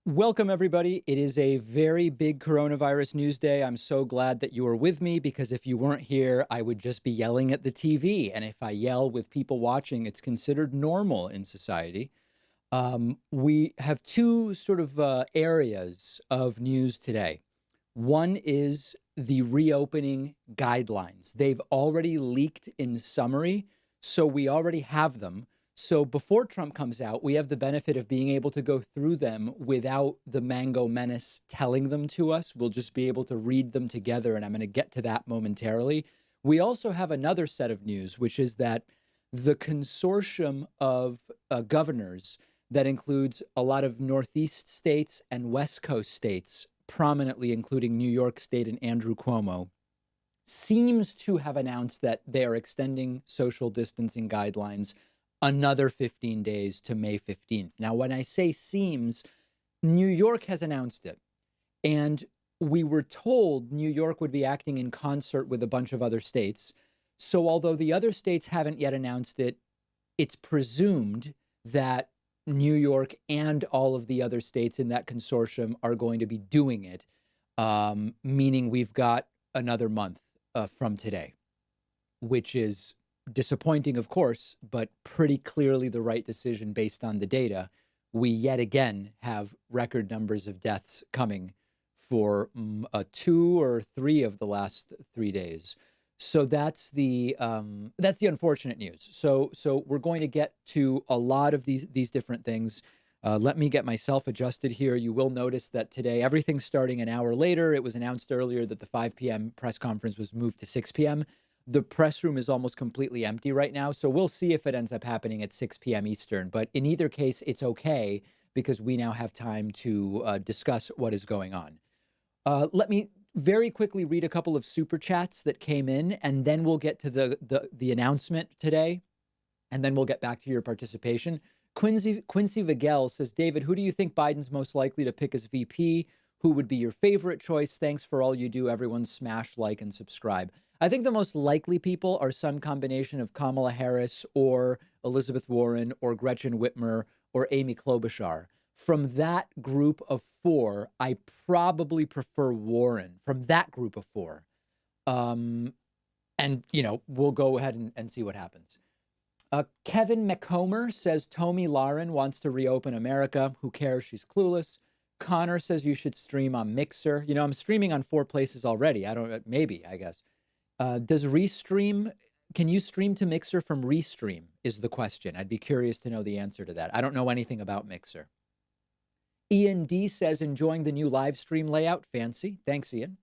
Welcome, everybody. It is a very big coronavirus news day. I'm so glad that you are with me because if you weren't here, I would just be yelling at the TV. And if I yell with people watching, it's considered normal in society. We have two sort of areas of news today. One is the reopening guidelines. They've already leaked in summary, so we already have them. So before Trump comes out, we have the benefit of being able to go through them without the Mango Menace telling them to us. We'll just be able to read them together, and I'm going to get to that momentarily. We also have another set of news, which is that the consortium of governors that includes a lot of Northeast states and West Coast states, prominently including New York State and Andrew Cuomo, seems to have announced that they are extending social distancing guidelines another 15 days to May 15th. Now, when I say seems, New York has announced it. And we were told New York would be acting in concert with a bunch of other states. So although the other states haven't yet announced it, it's presumed that New York and all of the other states in that consortium are going to be doing it, meaning we've got another month from today, which is disappointing, of course, but pretty clearly the right decision based on the data. We yet again have record numbers of deaths coming for 2 or 3 of the last 3 days. So that's the unfortunate news. So we're going to get to a lot of these different things. Let me get myself adjusted here. You will notice that today everything's starting an hour later. It was announced earlier that the 5 p.m. press conference was moved to 6 p.m. The press room is almost completely empty right now, so we'll see if it ends up happening at 6 p.m. Eastern. But in either case, it's okay because we now have time to discuss what is going on. Let me very quickly read a couple of super chats that came in, and then we'll get to the announcement today, and then we'll get back to your participation. Quincy Vigel says, David, who do you think Biden's most likely to pick as VP? Who would be your favorite choice? Thanks for all you do. Everyone smash, like, and subscribe. I think the most likely people are some combination of Kamala Harris or Elizabeth Warren or Gretchen Whitmer or Amy Klobuchar. From that group of 4, I probably prefer Warren from that group of 4. And, we'll go ahead and see what happens. Kevin McComer says Tomi Lahren wants to reopen America. Who cares? She's clueless. Connor says you should stream on Mixer. I'm streaming on 4 places already. I guess. Does Restream, can you stream to Mixer from Restream is the question. I'd be curious to know the answer to that. I don't know anything about Mixer. Ian D says, enjoying the new live stream layout. Fancy. Thanks, Ian.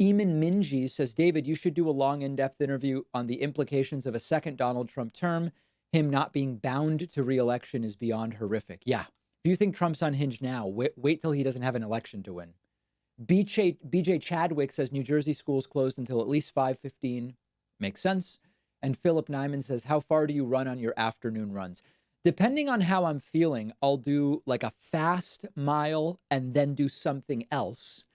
Eamon Minji says, David, you should do a long, in-depth interview on the implications of a second Donald Trump term. Him not being bound to re-election is beyond horrific. Yeah. If you think Trump's unhinged now, wait till he doesn't have an election to win. BJ Chadwick says New Jersey schools closed until at least 5:15. Makes sense. And Philip Nyman says, how far do you run on your afternoon runs? Depending on how I'm feeling, I'll do like a fast mile and then do something else.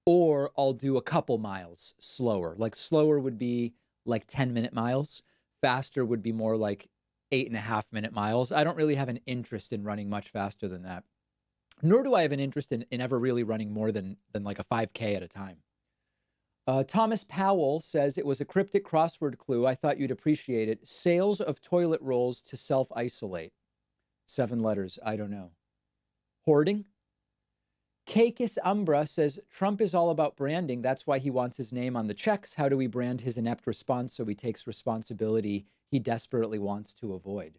Or I'll do a couple miles slower. Like slower would be like 10-minute miles. Faster would be more like 8.5-minute miles. I don't really have an interest in running much faster than that. Nor do I have an interest in ever really running more than like a 5K at a time. Thomas Powell says, it was a cryptic crossword clue. I thought you'd appreciate it. Sales of toilet rolls to self-isolate. 7 letters. I don't know. Hoarding? Cakis Umbra says, Trump is all about branding. That's why he wants his name on the checks. How do we brand his inept response so he takes responsibility he desperately wants to avoid?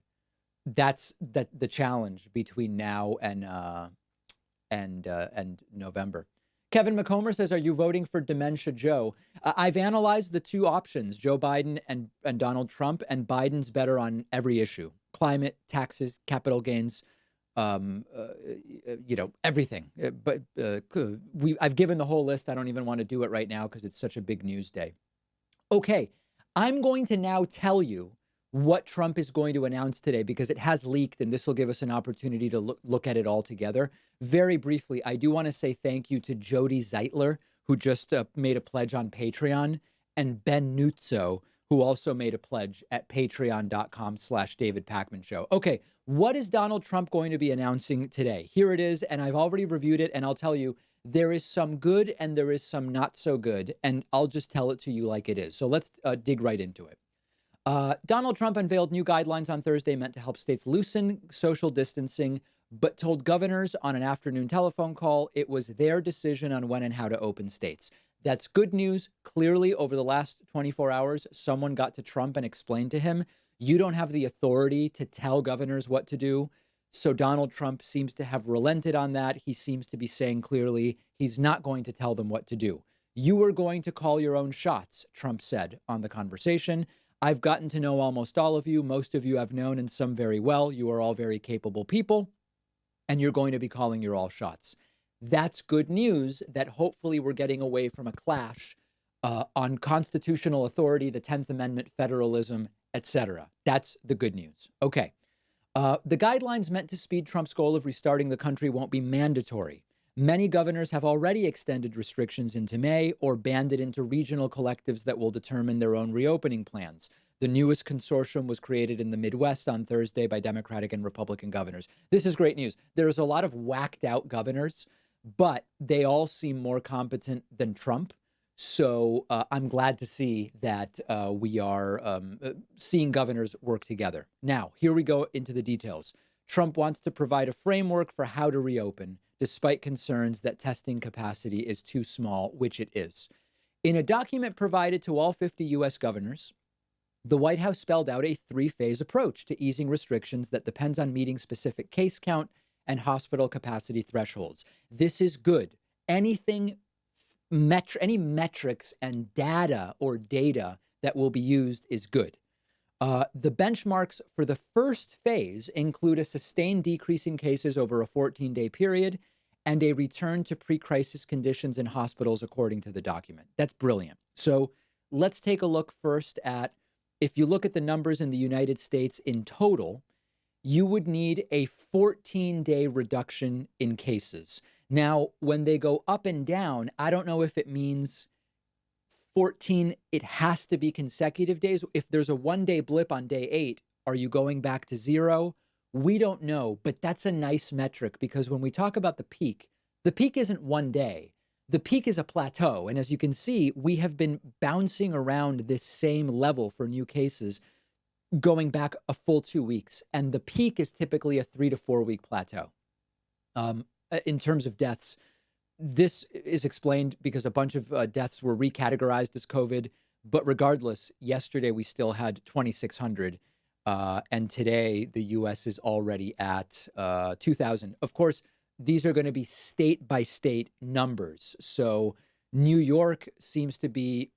That's the challenge between now and November. Kevin McComer says, are you voting for Dementia Joe? I've analyzed the 2 options, Joe Biden and Donald Trump, and Biden's better on every issue. Climate, taxes, capital gains, everything. But I've given the whole list. I don't even want to do it right now because it's such a big news day. Okay, I'm going to now tell you what Trump is going to announce today because it has leaked, and this will give us an opportunity to look at it all together. Very briefly, I do want to say thank you to Jody Zeitler, who just made a pledge on Patreon, and Ben Nuzzo, who also made a pledge at patreon.com/David Pakman Show. Okay, what is Donald Trump going to be announcing today? Here it is, and I've already reviewed it, and I'll tell you, there is some good and there is some not so good, and I'll just tell it to you like it is. So let's dig right into it. Donald Trump unveiled new guidelines on Thursday meant to help states loosen social distancing, but told governors on an afternoon telephone call it was their decision on when and how to open states. That's good news. Clearly, over the last 24 hours, someone got to Trump and explained to him, you don't have the authority to tell governors what to do. So Donald Trump seems to have relented on that. He seems to be saying clearly he's not going to tell them what to do. You are going to call your own shots, Trump said on the conversation. I've gotten to know almost all of you. Most of you I've known, and some very well. You are all very capable people, and you're going to be calling your all shots. That's good news that hopefully we're getting away from a clash on constitutional authority, the 10th Amendment, federalism, etc. That's the good news. Okay. The guidelines meant to speed Trump's goal of restarting the country won't be mandatory. Many governors have already extended restrictions into May or banned it into regional collectives that will determine their own reopening plans. The newest consortium was created in the Midwest on Thursday by Democratic and Republican governors. This is great news. There's a lot of whacked out governors, but they all seem more competent than Trump. So I'm glad to see that we are seeing governors work together. Now, here we go into the details. Trump wants to provide a framework for how to reopen, despite concerns that testing capacity is too small, which it is. In a document provided to all 50 U.S. governors, the White House spelled out a three-phase approach to easing restrictions that depends on meeting specific case count and hospital capacity thresholds. This is good. Any metrics and data that will be used is good. The benchmarks for the first phase include a sustained decrease in cases over a 14-day period and a return to pre-crisis conditions in hospitals, according to the document. That's brilliant. So let's take a look first at, if you look at the numbers in the United States in total, you would need a 14-day reduction in cases. Now, when they go up and down, I don't know if it means 14, it has to be consecutive days. If there's a one-day blip on day 8, are you going back to 0? We don't know, but that's a nice metric because when we talk about the peak isn't one day. The peak is a plateau. And as you can see, we have been bouncing around this same level for new cases going back a full 2 weeks. And the peak is typically a 3 to 4 week plateau. In terms of deaths, this is explained because a bunch of deaths were recategorized as COVID. But regardless, yesterday we still had 2,600. And today the U.S. is already at 2,000. Of course, these are going to be state by state numbers. So New York seems to be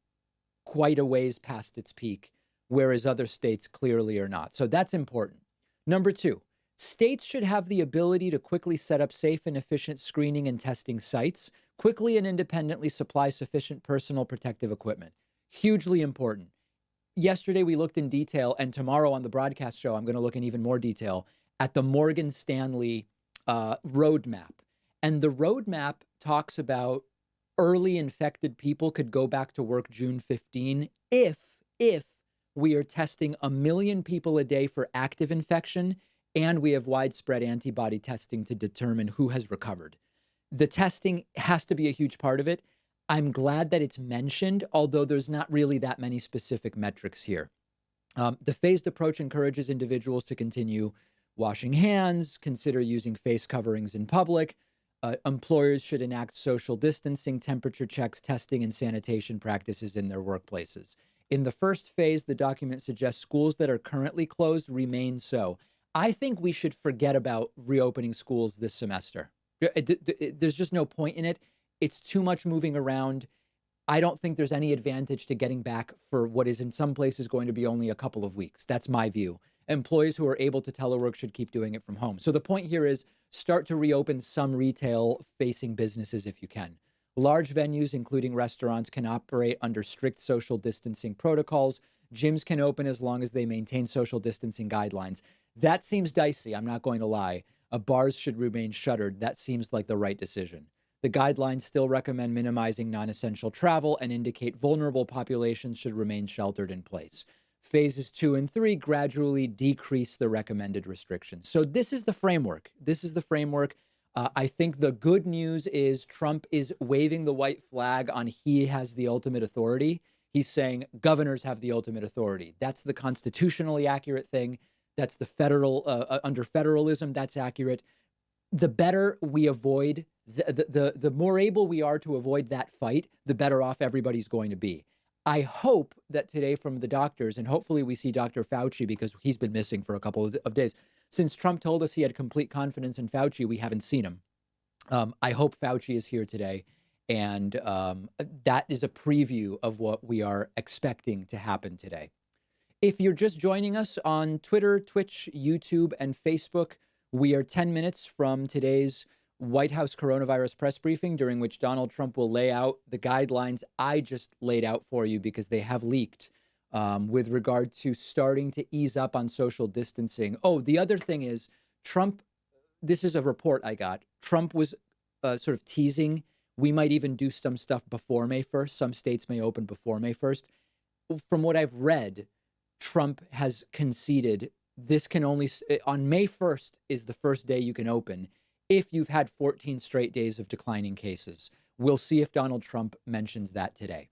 quite a ways past its peak, whereas other states clearly are not. So that's important. Number 2, states should have the ability to quickly set up safe and efficient screening and testing sites, quickly and independently supply sufficient personal protective equipment. Hugely important. Yesterday, we looked in detail, and tomorrow on the broadcast show, I'm going to look in even more detail at the Morgan Stanley roadmap. And the roadmap talks about early infected people could go back to work June 15 if we are testing 1 million people a day for active infection and we have widespread antibody testing to determine who has recovered. The testing has to be a huge part of it. I'm glad that it's mentioned, although there's not really that many specific metrics here. The phased approach encourages individuals to continue washing hands, consider using face coverings in public. Employers should enact social distancing, temperature checks, testing, and sanitation practices in their workplaces. In the first phase, the document suggests schools that are currently closed remain so. I think we should forget about reopening schools this semester. There's just no point in it. It's too much moving around. I don't think there's any advantage to getting back for what is in some places going to be only a couple of weeks. That's my view. Employees who are able to telework should keep doing it from home. So the point here is start to reopen some retail-facing businesses if you can. Large venues, including restaurants, can operate under strict social distancing protocols. Gyms can open as long as they maintain social distancing guidelines. That seems dicey, I'm not going to lie. Bars should remain shuttered. That seems like the right decision. The guidelines still recommend minimizing non-essential travel and indicate vulnerable populations should remain sheltered in place. Phases 2 and 3 gradually decrease the recommended restrictions. So this is the framework. This is the framework. I think the good news is Trump is waving the white flag on he has the ultimate authority. He's saying governors have the ultimate authority. That's the constitutionally accurate thing. That's the federal, under federalism, that's accurate. The better we avoid, the more able we are to avoid that fight, the better off everybody's going to be. I hope that today from the doctors, and hopefully we see Dr. Fauci because he's been missing for a couple of days. Since Trump told us he had complete confidence in Fauci, we haven't seen him. I hope Fauci is here today. And that is a preview of what we are expecting to happen today. If you're just joining us on Twitter, Twitch, YouTube, and Facebook, we are 10 minutes from today's White House coronavirus press briefing, during which Donald Trump will lay out the guidelines I just laid out for you because they have leaked with regard to starting to ease up on social distancing. Oh, the other thing is Trump, this is a report I got. Trump was sort of teasing we might even do some stuff before May 1st. Some states may open before May 1st. From what I've read, Trump has conceded this can only, on May 1st is the first day you can open if you've had 14 straight days of declining cases. We'll see if Donald Trump mentions that today.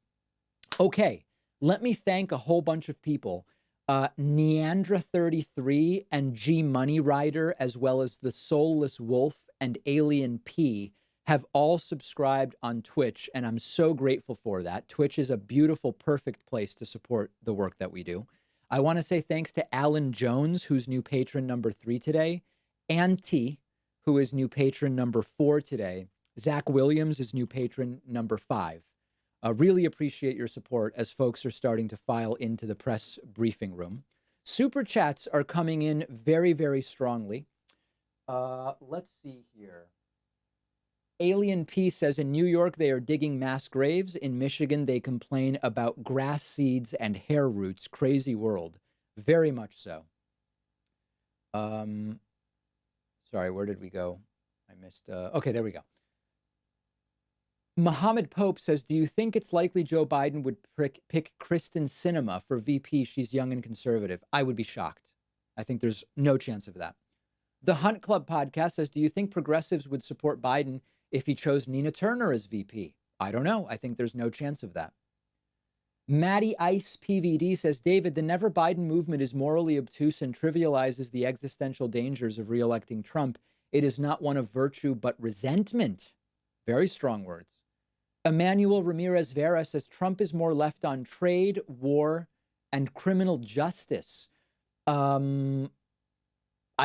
Okay, let me thank a whole bunch of people. Neandra33 and G Money Rider, as well as the Soulless Wolf and Alien P, have all subscribed on Twitch, and I'm so grateful for that. Twitch is a beautiful, perfect place to support the work that we do. I want to say thanks to Alan Jones, who's new patron number 3 today, Ann T, who is new patron number 4 today. Zach Williams is new patron number 5. Really appreciate your support as folks are starting to file into the press briefing room. Super chats are coming in very, very strongly. Let's see here. Alien P says in New York, they are digging mass graves. In Michigan, they complain about grass seeds and hair roots. Crazy world. Very much so. Sorry, where did we go? I missed. Okay, there we go. Mohammed Pope says, do you think it's likely Joe Biden would pick Kristen Sinema for VP? She's young and conservative. I would be shocked. I think there's no chance of that. The Hunt Club podcast says, do you think progressives would support Biden if he chose Nina Turner as VP? I don't know. I think there's no chance of that. Maddie Ice PVD says, David, the Never Biden movement is morally obtuse and trivializes the existential dangers of reelecting Trump. It is not one of virtue, but resentment. Very strong words. Emmanuel Ramirez Vera says, Trump is more left on trade, war, and criminal justice. I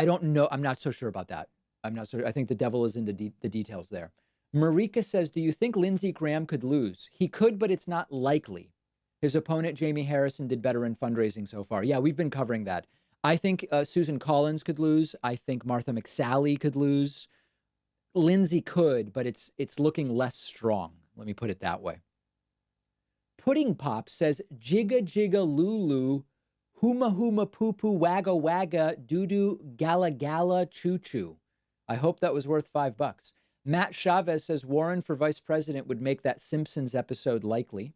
don't know. I'm not so sure about that. I'm not sure. I think the devil is in the details there. Marika says, do you think Lindsey Graham could lose? He could, but it's not likely. His opponent, Jamie Harrison, did better in fundraising so far. Yeah, we've been covering that. I think Susan Collins could lose. I think Martha McSally could lose. Lindsey could, but it's looking less strong. Let me put it that way. Pudding Pop says, Jigga Jigga Lulu, Huma Huma Poo Poo Wagga Wagga Doo Doo Gala Gala Choo Choo. I hope that was worth $5. Matt Chavez says Warren for vice president would make that Simpsons episode likely.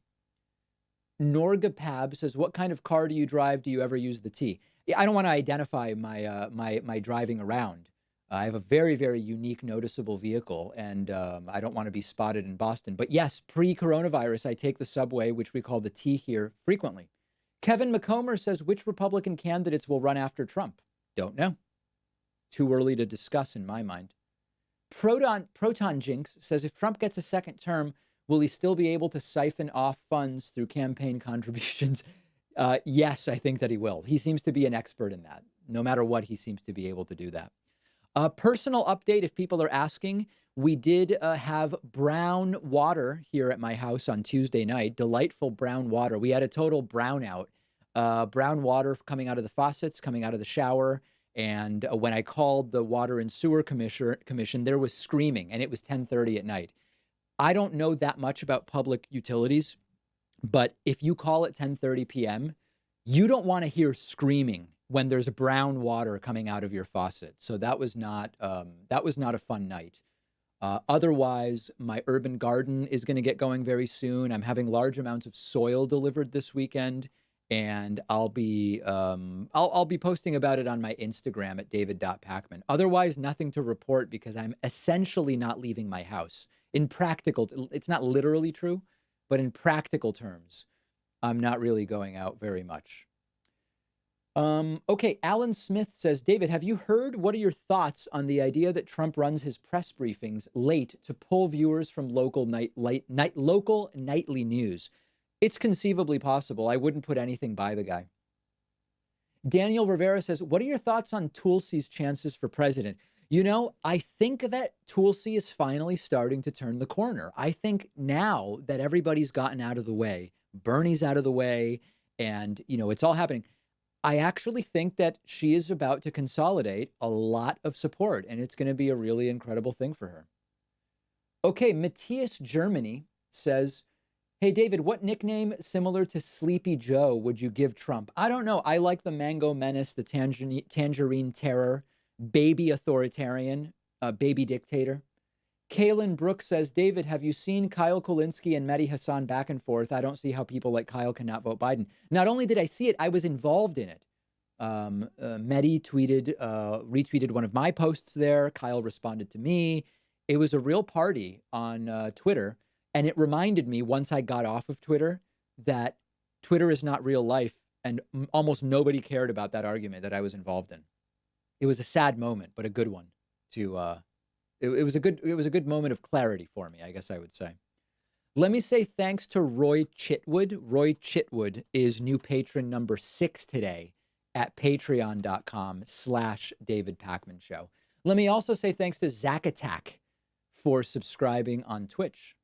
Norga Pab says, what kind of car do you drive? Do you ever use the T? Yeah, I don't want to identify my driving around. I have a very, very unique, noticeable vehicle, and I don't want to be spotted in Boston. But yes, pre-coronavirus, I take the subway, which we call the T here, frequently. Kevin McComber says, which Republican candidates will run after Trump? Don't know. Too early to discuss in my mind. Proton Jinx says, if Trump gets a second term, will he still be able to siphon off funds through campaign contributions? Yes, I think that he will. He seems to be an expert in that. No matter what, he seems to be able to do that. A personal update, if people are asking, we did have brown water here at my house on Tuesday night, delightful brown water. We had a total brownout, brown water coming out of the faucets, coming out of the shower. And when I called the Water and Sewer Commission, there was screaming, and it was 10:30 at night. I don't know that much about public utilities, but if you call at 10:30 p.m., you don't want to hear screaming when there's brown water coming out of your faucet. So that was not a fun night. Otherwise, my urban garden is going to get going very soon. I'm having large amounts of soil delivered this weekend, and I'll be posting about it on my Instagram at david.pacman. Otherwise, nothing to report because I'm essentially not leaving my house. In practical, it's not literally true, but in practical terms, I'm not really going out very much. Okay, Alan Smith says, David, have you heard? What are your thoughts on the idea that Trump runs his press briefings late to pull viewers from local nightly news? It's conceivably possible. I wouldn't put anything by the guy. Daniel Rivera says, what are your thoughts on Tulsi's chances for president? You know, I think that Tulsi is finally starting to turn the corner. I think now that everybody's gotten out of the way, Bernie's out of the way, and, you know, it's all happening. I actually think that she is about to consolidate a lot of support, and it's going to be a really incredible thing for her. Okay, Matthias Germany says, hey, David, what nickname similar to Sleepy Joe would you give Trump? I don't know. I like the Mango Menace, the Tangerine Terror, Baby Authoritarian, Baby Dictator. Kaylin Brooks says, David, have you seen Kyle Kulinski and Mehdi Hassan back and forth? I don't see how people like Kyle cannot vote Biden. Not only did I see it, I was involved in it. Mehdi retweeted one of my posts there. Kyle responded to me. It was a real party on Twitter. And it reminded me once I got off of Twitter that Twitter is not real life. And almost nobody cared about that argument that I was involved in. It was a sad moment, but a good one to, it was a good moment of clarity for me, I guess I would say. Let me say thanks to Roy Chitwood. Roy Chitwood is new patron number 6 today at patreon.com/David Pacman Show. Let me also say thanks to Zack Attack for subscribing on Twitch.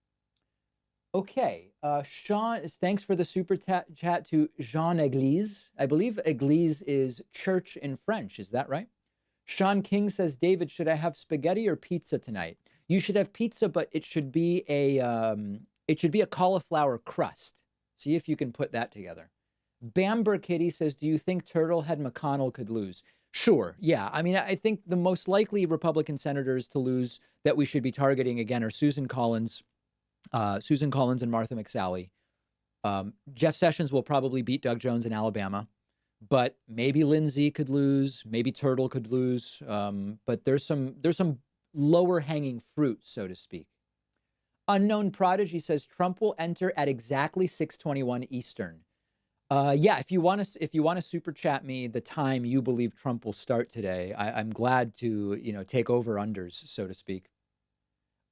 Okay, Sean, thanks for the super chat to Jean Église. I believe Église is church in French. Is that right? Sean King says, David, should I have spaghetti or pizza tonight? You should have pizza, but it should be a cauliflower crust. See if you can put that together. Bamber Kitty says, do you think Turtlehead McConnell could lose? Sure. Yeah. I mean, I think the most likely Republican senators to lose that we should be targeting again are Susan Collins and Martha McSally. Jeff Sessions will probably beat Doug Jones in Alabama, but maybe Lindsey could lose, maybe Turtle could lose. But there's some lower hanging fruit, so to speak. Unknown Prodigy says Trump will enter at exactly 6:21 Eastern. Yeah, if you want to super chat me the time you believe Trump will start today, I'm glad to take over unders, so to speak.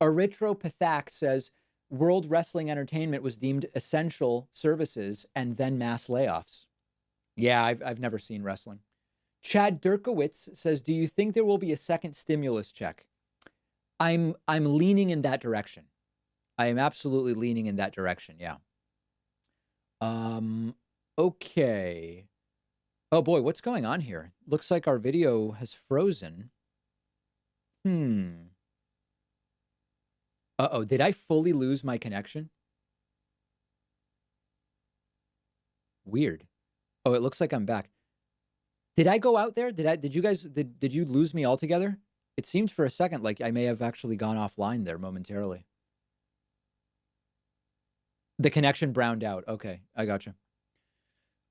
Erythropathak says World Wrestling Entertainment was deemed essential services and then mass layoffs. Yeah, I've never seen wrestling. Chad Durkowitz says, do you think there will be a second stimulus check? I'm leaning in that direction. I am absolutely leaning in that direction. Yeah. Okay. Oh boy, what's going on here? Looks like our video has frozen. Uh-oh, did I fully lose my connection? Weird. Oh, it looks like I'm back. Did I go out there? Did you lose me altogether? It seemed for a second like I may have actually gone offline there momentarily. The connection browned out. Okay, I gotcha.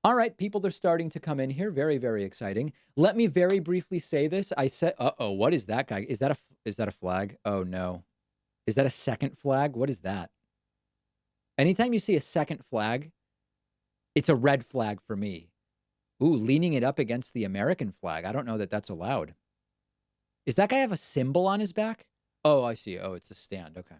All right, people are starting to come in here. Very, very exciting. Let me very briefly say this. I said, uh-oh, what is that guy? Is that a flag? Oh, no. Is that a second flag? What is that? Anytime you see a second flag, it's a red flag for me. Ooh, leaning it up against the American flag. I don't know that that's allowed. Does that guy have a symbol on his back? Oh, I see. Oh, it's a stand. Okay.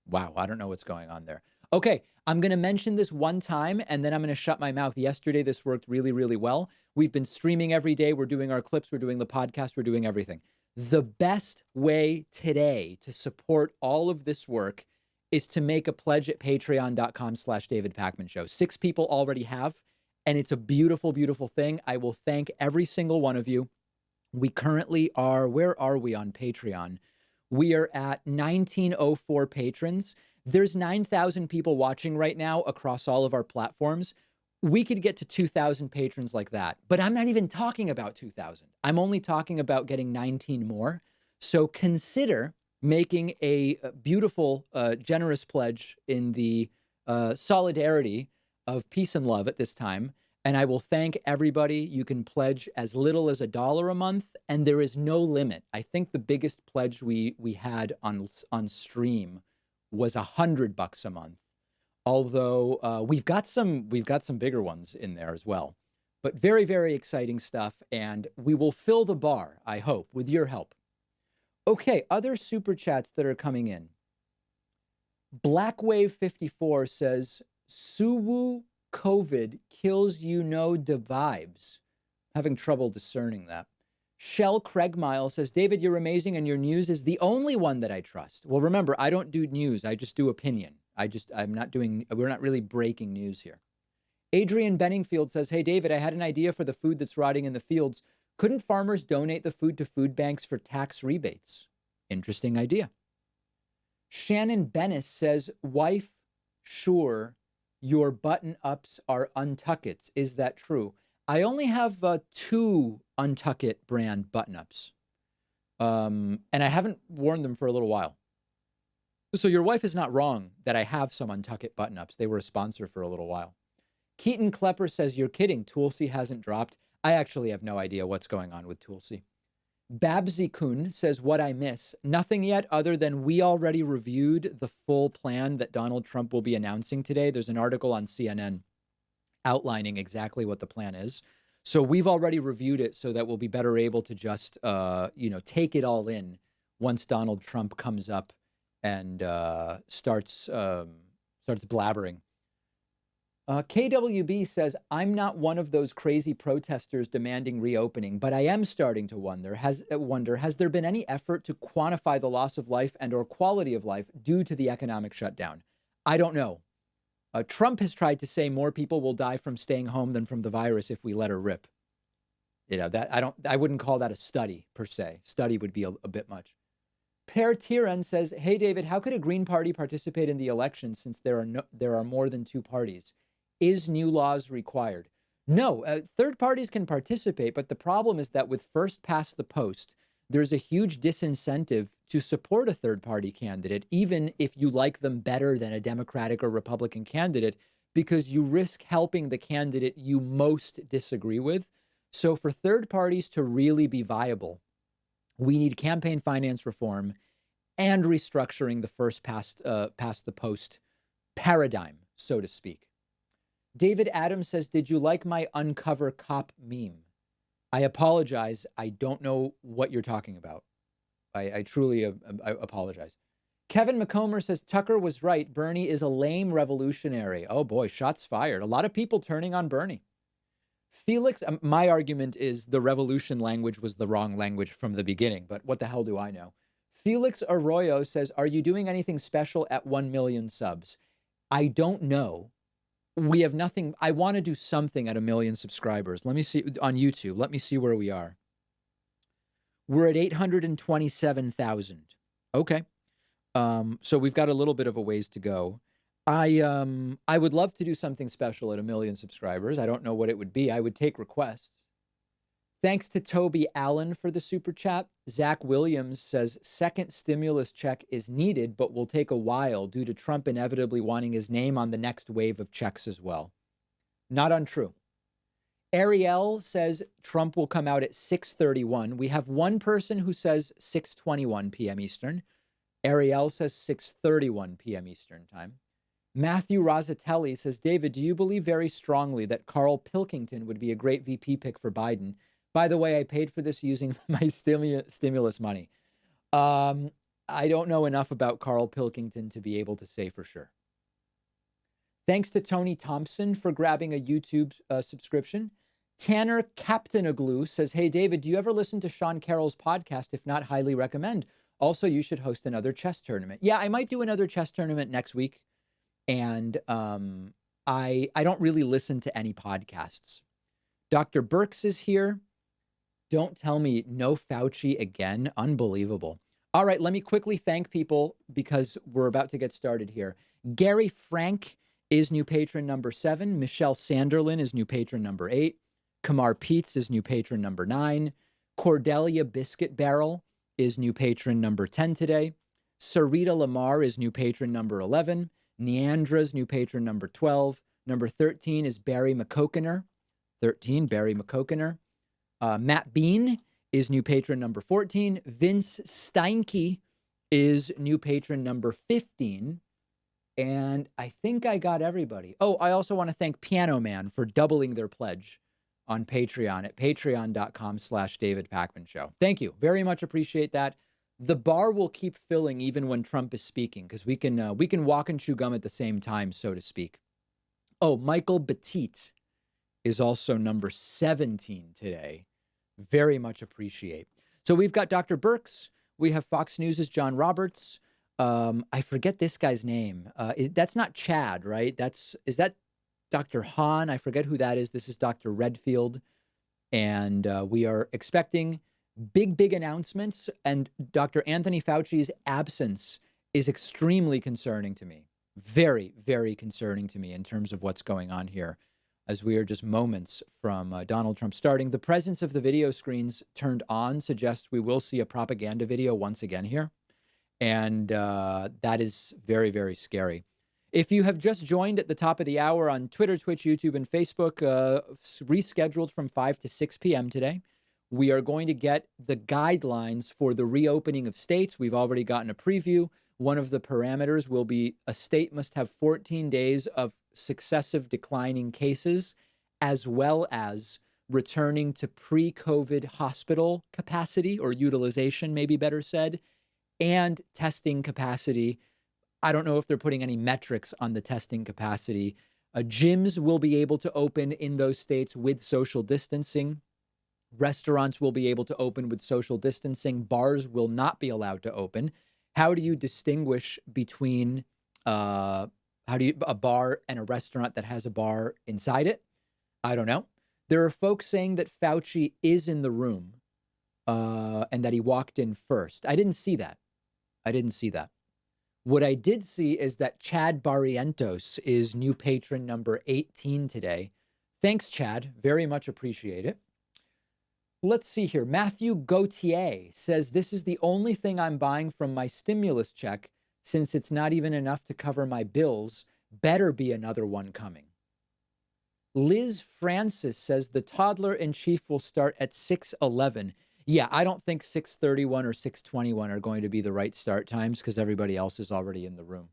Wow, I don't know what's going on there. Okay, I'm going to mention this one time, and then I'm going to shut my mouth. Yesterday, this worked really, really well. We've been streaming every day. We're doing our clips. We're doing the podcast. We're doing everything. The best way today to support all of this work is to make a pledge at patreon.com/David Pacman Show. 6 people already have, and it's a beautiful, beautiful thing. I will thank every single one of you. We currently are, where are we on Patreon? We are at 1904 patrons. There's 9,000 people watching right now across all of our platforms. We could get to 2,000 patrons like that, but I'm not even talking about 2,000. I'm only talking about getting 19 more. So consider making a beautiful, generous pledge in the solidarity of peace and love at this time. And I will thank everybody. You can pledge as little as $1 a month, and there is no limit. I think the biggest pledge we had on stream was $100 a month. Although we've got some bigger ones in there as well. But very, very exciting stuff, and we will fill the bar, I hope, with your help. Okay, other super chats that are coming in. Blackwave54 says, Suwu COVID kills you no the vibes. Having trouble discerning that. Shell Craigmile says, David, you're amazing and your news is the only one that I trust. Well, remember, I don't do news. I just do opinion. We're not really breaking news here. Adrian Benningfield says, hey, David, I had an idea for the food that's rotting in the fields. Couldn't farmers donate the food to food banks for tax rebates? Interesting idea. Shannon Bennis says, wife, sure, your button-ups are Untuckits. Is that true? I only have 2 Untuckit brand button-ups. And I haven't worn them for a little while. So your wife is not wrong that I have some Untuckit button-ups. They were a sponsor for a little while. Keaton Klepper says, you're kidding. Tulsi hasn't dropped. I actually have no idea what's going on with Tulsi. Babsy Kun says, what I miss? Nothing yet other than we already reviewed the full plan that Donald Trump will be announcing today. There's an article on CNN outlining exactly what the plan is. So we've already reviewed it so that we'll be better able to just, take it all in once Donald Trump comes up and starts blabbering. KWB says, I'm not one of those crazy protesters demanding reopening, but I am starting to wonder, has there been any effort to quantify the loss of life and or quality of life due to the economic shutdown? I don't know. Trump has tried to say more people will die from staying home than from the virus if we let her rip. I wouldn't call that a study per se. Study would be a bit much. Per Tiran says, hey, David, how could a Green Party participate in the election since there are more than 2 parties? Is new laws required? No, third parties can participate, but the problem is that with first past the post, there's a huge disincentive to support a third party candidate, even if you like them better than a Democratic or Republican candidate, because you risk helping the candidate you most disagree with. So for third parties to really be viable, we need campaign finance reform and restructuring the first past the post paradigm, so to speak. David Adams says, did you like my uncover cop meme? I apologize. I don't know what you're talking about. I truly I apologize. Kevin McComber says, Tucker was right. Bernie is a lame revolutionary. Oh boy, shots fired. A lot of people turning on Bernie. Felix, my argument is the revolution language was the wrong language from the beginning, but what the hell do I know? Felix Arroyo says, are you doing anything special at 1 million subs? I don't know. We have nothing. I want to do something at 1 million subscribers. Let me see on YouTube. Let me see where we are. We're at 827,000. Okay. So we've got a little bit of a ways to go. I would love to do something special at 1 million subscribers. I don't know what it would be. I would take requests. Thanks to Toby Allen for the super chat. Zach Williams says, second stimulus check is needed, but will take a while due to Trump inevitably wanting his name on the next wave of checks as well. Not untrue. Ariel says Trump will come out at 6:31. We have one person who says 6:21 p.m. Eastern. Ariel says 6:31 p.m. Eastern time. Matthew Rosatelli says, David, do you believe very strongly that Carl Pilkington would be a great VP pick for Biden? By the way, I paid for this using my stimulus money. I don't know enough about Carl Pilkington to be able to say for sure. Thanks to Tony Thompson for grabbing a YouTube subscription. Tanner Captainaglu says, hey, David, do you ever listen to Sean Carroll's podcast? If not, highly recommend. Also, you should host another chess tournament. Yeah, I might do another chess tournament next week. And I don't really listen to any podcasts. Dr. Birx is here. Don't tell me no Fauci again. Unbelievable. All right, let me quickly thank people because we're about to get started here. Gary Frank is new patron number 7. Michelle Sanderlin is new patron number 8. Kamar Peets is new patron number 9. Cordelia Biscuit Barrel is new patron number 10 today. Sarita Lamar is new patron number 11. Neandra's new patron number 12. Number 13 is Barry McCokener. 13, Barry McCokener. Matt Bean is new patron number 14. Vince Steinke is new patron number 15. And I think I got everybody. Oh, I also want to thank Piano Man for doubling their pledge on Patreon at patreon.com/David Pakman Show. Thank you. Very much appreciate that. The bar will keep filling even when Trump is speaking, because we can walk and chew gum at the same time, so to speak. Oh, Michael Petit is also number 17 today. Very much appreciate. So we've got Dr. Birx. We have Fox News' John Roberts. I forget this guy's name. That's not Chad, right? Is that Dr. Hahn? I forget who that is. This is Dr. Redfield. And we are expecting big announcements. And Dr. Anthony Fauci's absence is extremely concerning to me. Very, very concerning to me in terms of what's going on here, as we are just moments from Donald Trump starting. The presence of the video screens turned on suggests we will see a propaganda video once again here. And that is very, very scary. If you have just joined at the top of the hour on Twitter, Twitch, YouTube, and Facebook, rescheduled from 5 to 6 p.m. today, we are going to get the guidelines for the reopening of states. We've already gotten a preview. One of the parameters will be a state must have 14 days of successive declining cases, as well as returning to pre-COVID hospital capacity or utilization, maybe better said, and testing capacity. I don't know if they're putting any metrics on the testing capacity. Gyms will be able to open in those states with social distancing. Restaurants will be able to open with social distancing. Bars will not be allowed to open. How do you distinguish between a bar and a restaurant that has a bar inside it? I don't know. There are folks saying that Fauci is in the room and that he walked in first. I didn't see that. What I did see is that Chad Barrientos is new patron number 18 today. Thanks, Chad. Very much appreciate it. Let's see here. Matthew Gauthier says, this is the only thing I'm buying from my stimulus check since it's not even enough to cover my bills. Better be another one coming. Liz Francis says the toddler in chief will start at 6:11. Yeah, I don't think 6:31 or 6:21 are going to be the right start times because everybody else is already in the room.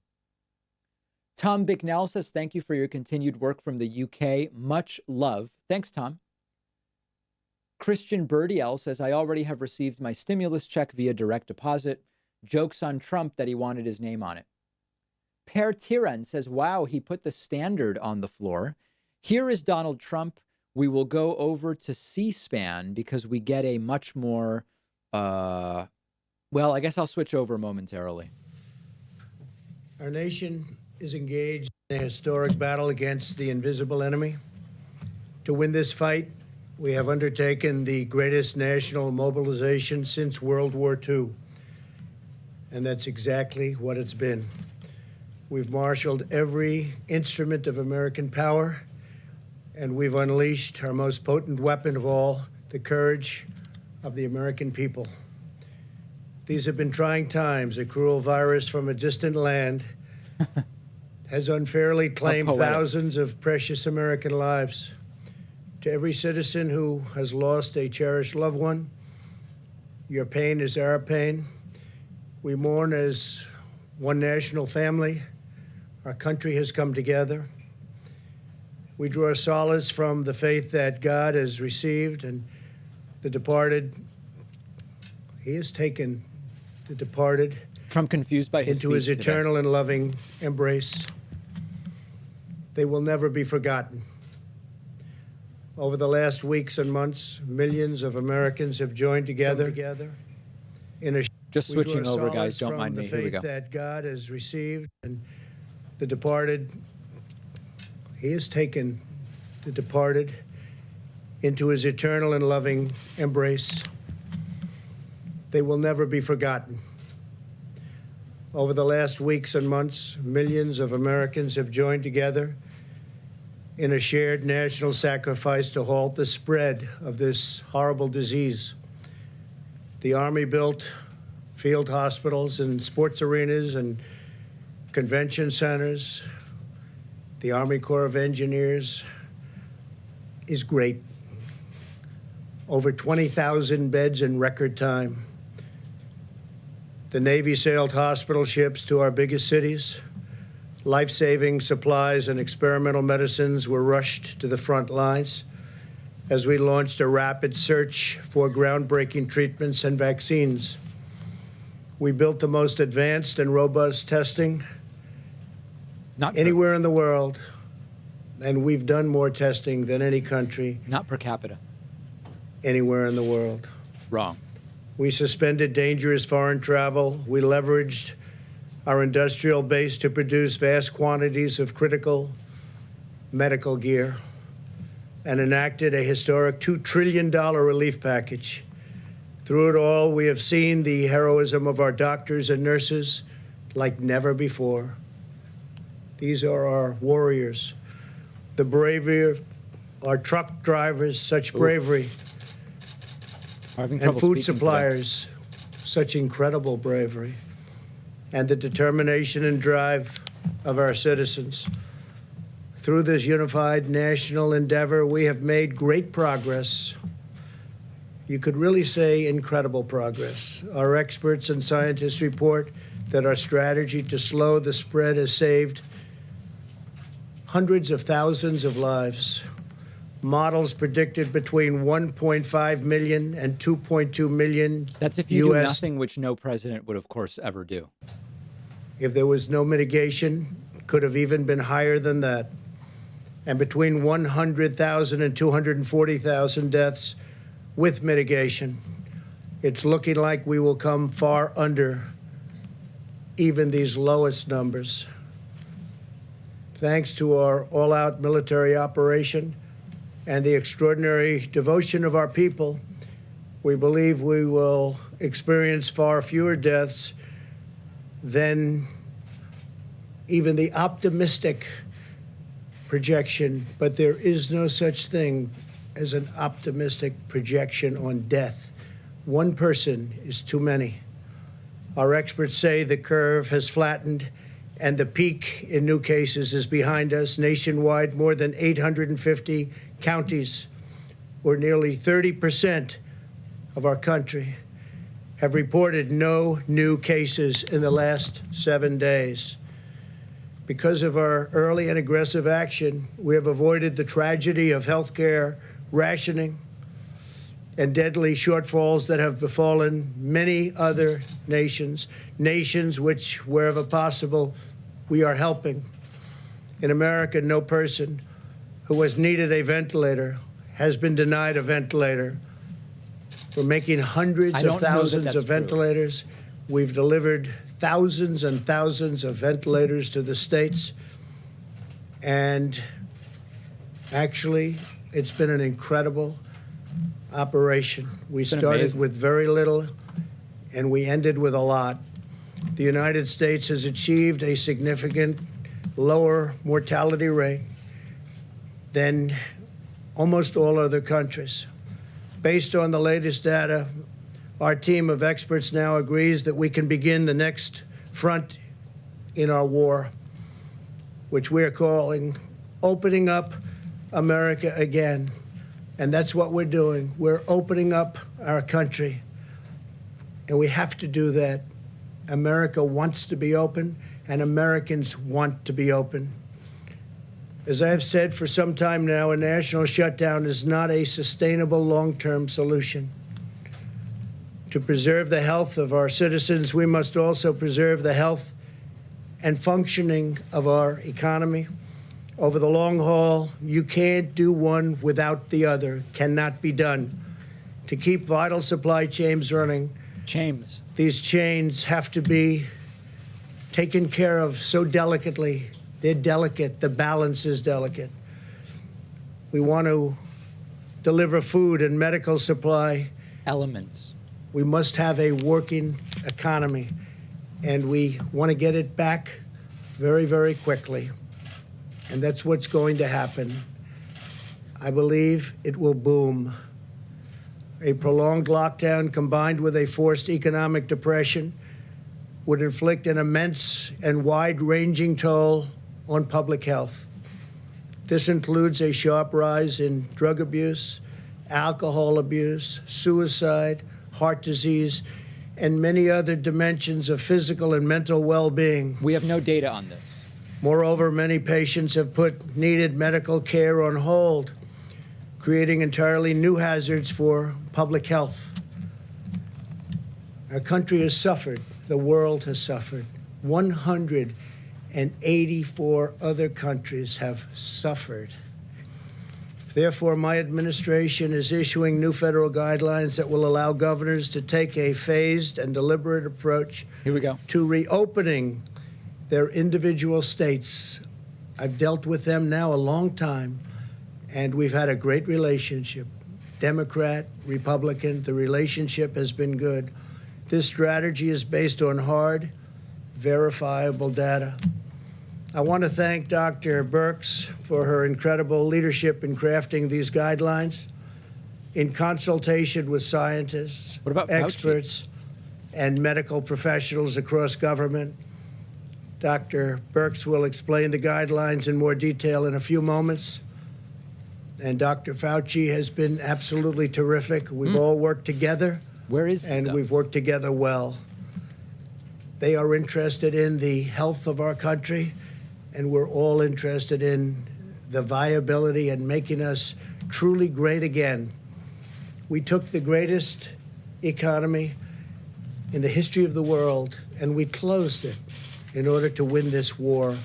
Tom Bicknell says, thank you for your continued work from the UK. Much love. Thanks, Tom. Christian Birdiel says, I already have received my stimulus check via direct deposit. Jokes on Trump that he wanted his name on it. Per Tiran says, wow, he put the standard on the floor. Here is Donald Trump. We will go over to C-SPAN because we get a much more, well, I guess I'll switch over momentarily. Our nation is engaged in a historic battle against the invisible enemy. To win this fight, we have undertaken the greatest national mobilization since World War II. And that's exactly what it's been. We've marshaled every instrument of American power, and we've unleashed our most potent weapon of all, the courage of the American people. These have been trying times. A cruel virus from a distant land has unfairly claimed thousands of precious American lives. To every citizen who has lost a cherished loved one, your pain is our pain. We mourn as one national family. Our country has come together. We draw solace from the faith that God has received, and the departed, he has taken the departed Trump confused by his into his eternal today. And loving embrace. They will never be forgotten. Over the last weeks and months, millions of Americans have joined together in a just switching over, guys. Don't mind me. Here we go. That God has received, and the departed, he has taken the departed into his eternal and loving embrace. They will never be forgotten. Over the last weeks and months, millions of Americans have joined together in a shared national sacrifice to halt the spread of this horrible disease. The Army built field hospitals and sports arenas and convention centers, the Army Corps of Engineers, is great. Over 20,000 beds in record time. The Navy sailed hospital ships to our biggest cities. Life-saving supplies and experimental medicines were rushed to the front lines as we launched a rapid search for groundbreaking treatments and vaccines. We built the most advanced and robust testing anywhere in the world, and we've done more testing than any country. Not per capita. Anywhere in the world. Wrong. We suspended dangerous foreign travel. We leveraged our industrial base to produce vast quantities of critical medical gear and enacted a historic $2 trillion relief package. Through it all, we have seen the heroism of our doctors and nurses like never before. These are our warriors. The bravery of our truck drivers, such bravery. And food suppliers, such incredible bravery. And the determination and drive of our citizens. Through this unified national endeavor, we have made great progress. You could really say incredible progress. Our experts and scientists report that our strategy to slow the spread has saved hundreds of thousands of lives. Models predicted between 1.5 million and 2.2 million. That's if you do nothing, which no president would, of course, ever do. If there was no mitigation, could have even been higher than that. And between 100,000 and 240,000 deaths with mitigation. It's looking like we will come far under even these lowest numbers. Thanks to our all-out military operation and the extraordinary devotion of our people, we believe we will experience far fewer deaths than even the optimistic projection. But there is no such thing as an optimistic projection on death. One person is too many. Our experts say the curve has flattened and the peak in new cases is behind us. Nationwide, more than 850 counties, or nearly 30% of our country, have reported no new cases in the last 7 days. Because of our early and aggressive action, we have avoided the tragedy of healthcare rationing and deadly shortfalls that have befallen many other nations, nations which, wherever possible, we are helping. In America, no person who has needed a ventilator has been denied a ventilator. We're making hundreds of thousands of ventilators. We've delivered thousands and thousands of ventilators to the states. And actually, it's been an incredible operation. We started with very little, and we ended with a lot. The United States has achieved a significant lower mortality rate than almost all other countries. Based on the latest data, our team of experts now agrees that we can begin the next front in our war, which we're calling opening up America again. And that's what we're doing. We're opening up our country. And we have to do that. America wants to be open, and Americans want to be open. As I have said for some time now, a national shutdown is not a sustainable long-term solution. To preserve the health of our citizens, we must also preserve the health and functioning of our economy. Over the long haul, you can't do one without the other. Cannot be done. To keep vital supply chains running, these chains have to be taken care of so delicately. They're delicate. The balance is delicate. We want to deliver food and medical supply elements. We must have a working economy, and we want to get it back very, very quickly. And that's what's going to happen. I believe it will boom. A prolonged lockdown combined with a forced economic depression would inflict an immense and wide-ranging toll on public health. This includes a sharp rise in drug abuse, alcohol abuse, suicide, heart disease, and many other dimensions of physical and mental well-being. We have no data on this. Moreover, many patients have put needed medical care on hold, creating entirely new hazards for public health. Our country has suffered. The world has suffered. 184 other countries have suffered. Therefore, my administration is issuing new federal guidelines that will allow governors to take a phased and deliberate approach Here we go. to reopening their individual states. I've dealt with them now a long time, and we've had a great relationship. Democrat, Republican, the relationship has been good. This strategy is based on hard, verifiable data. I want to thank Dr. Birx for her incredible leadership in crafting these guidelines in consultation with scientists, What about Fauci? experts, and medical professionals across government. Dr. Birx will explain the guidelines in more detail in a few moments. And Dr. Fauci has been absolutely terrific. We've all worked together. Where is he, And though? we've worked together well. They are interested in the health of our country, and we're all interested in the viability and making us truly great again. We took the greatest economy in the history of the world, and we closed it in order to win this war,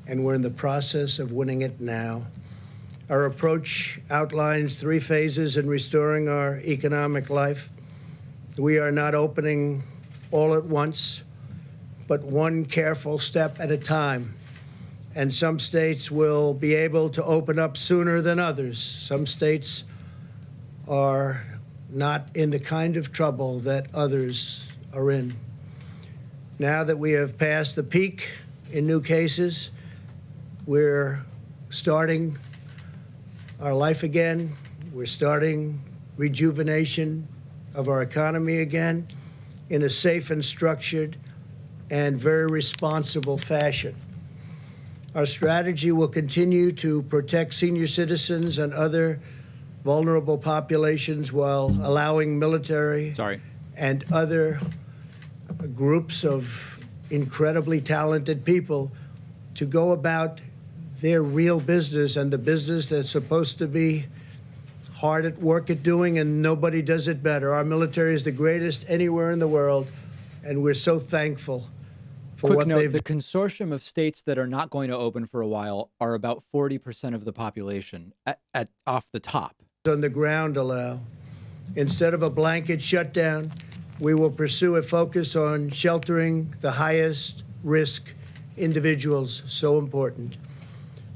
and we're in the process of winning it now. Our approach outlines 3 phases in restoring our economic life. We are not opening all at once, but one careful step at a time. And some states will be able to open up sooner than others. Some states are not in the kind of trouble that others are in. Now that we have passed the peak in new cases, we're starting our life again. We're starting rejuvenation of our economy again in a safe and structured and very responsible fashion. Our strategy will continue to protect senior citizens and other vulnerable populations while allowing military and other groups of incredibly talented people to go about their real business and the business that's supposed to be hard at work at doing, and nobody does it better. Our military is the greatest anywhere in the world, and we're so thankful for Quick what note, they've the consortium of states that are not going to open for a while are about 40% of the population at off the top. on the ground allow. Instead of a blanket shutdown, we will pursue a focus on sheltering the highest risk individuals, so important.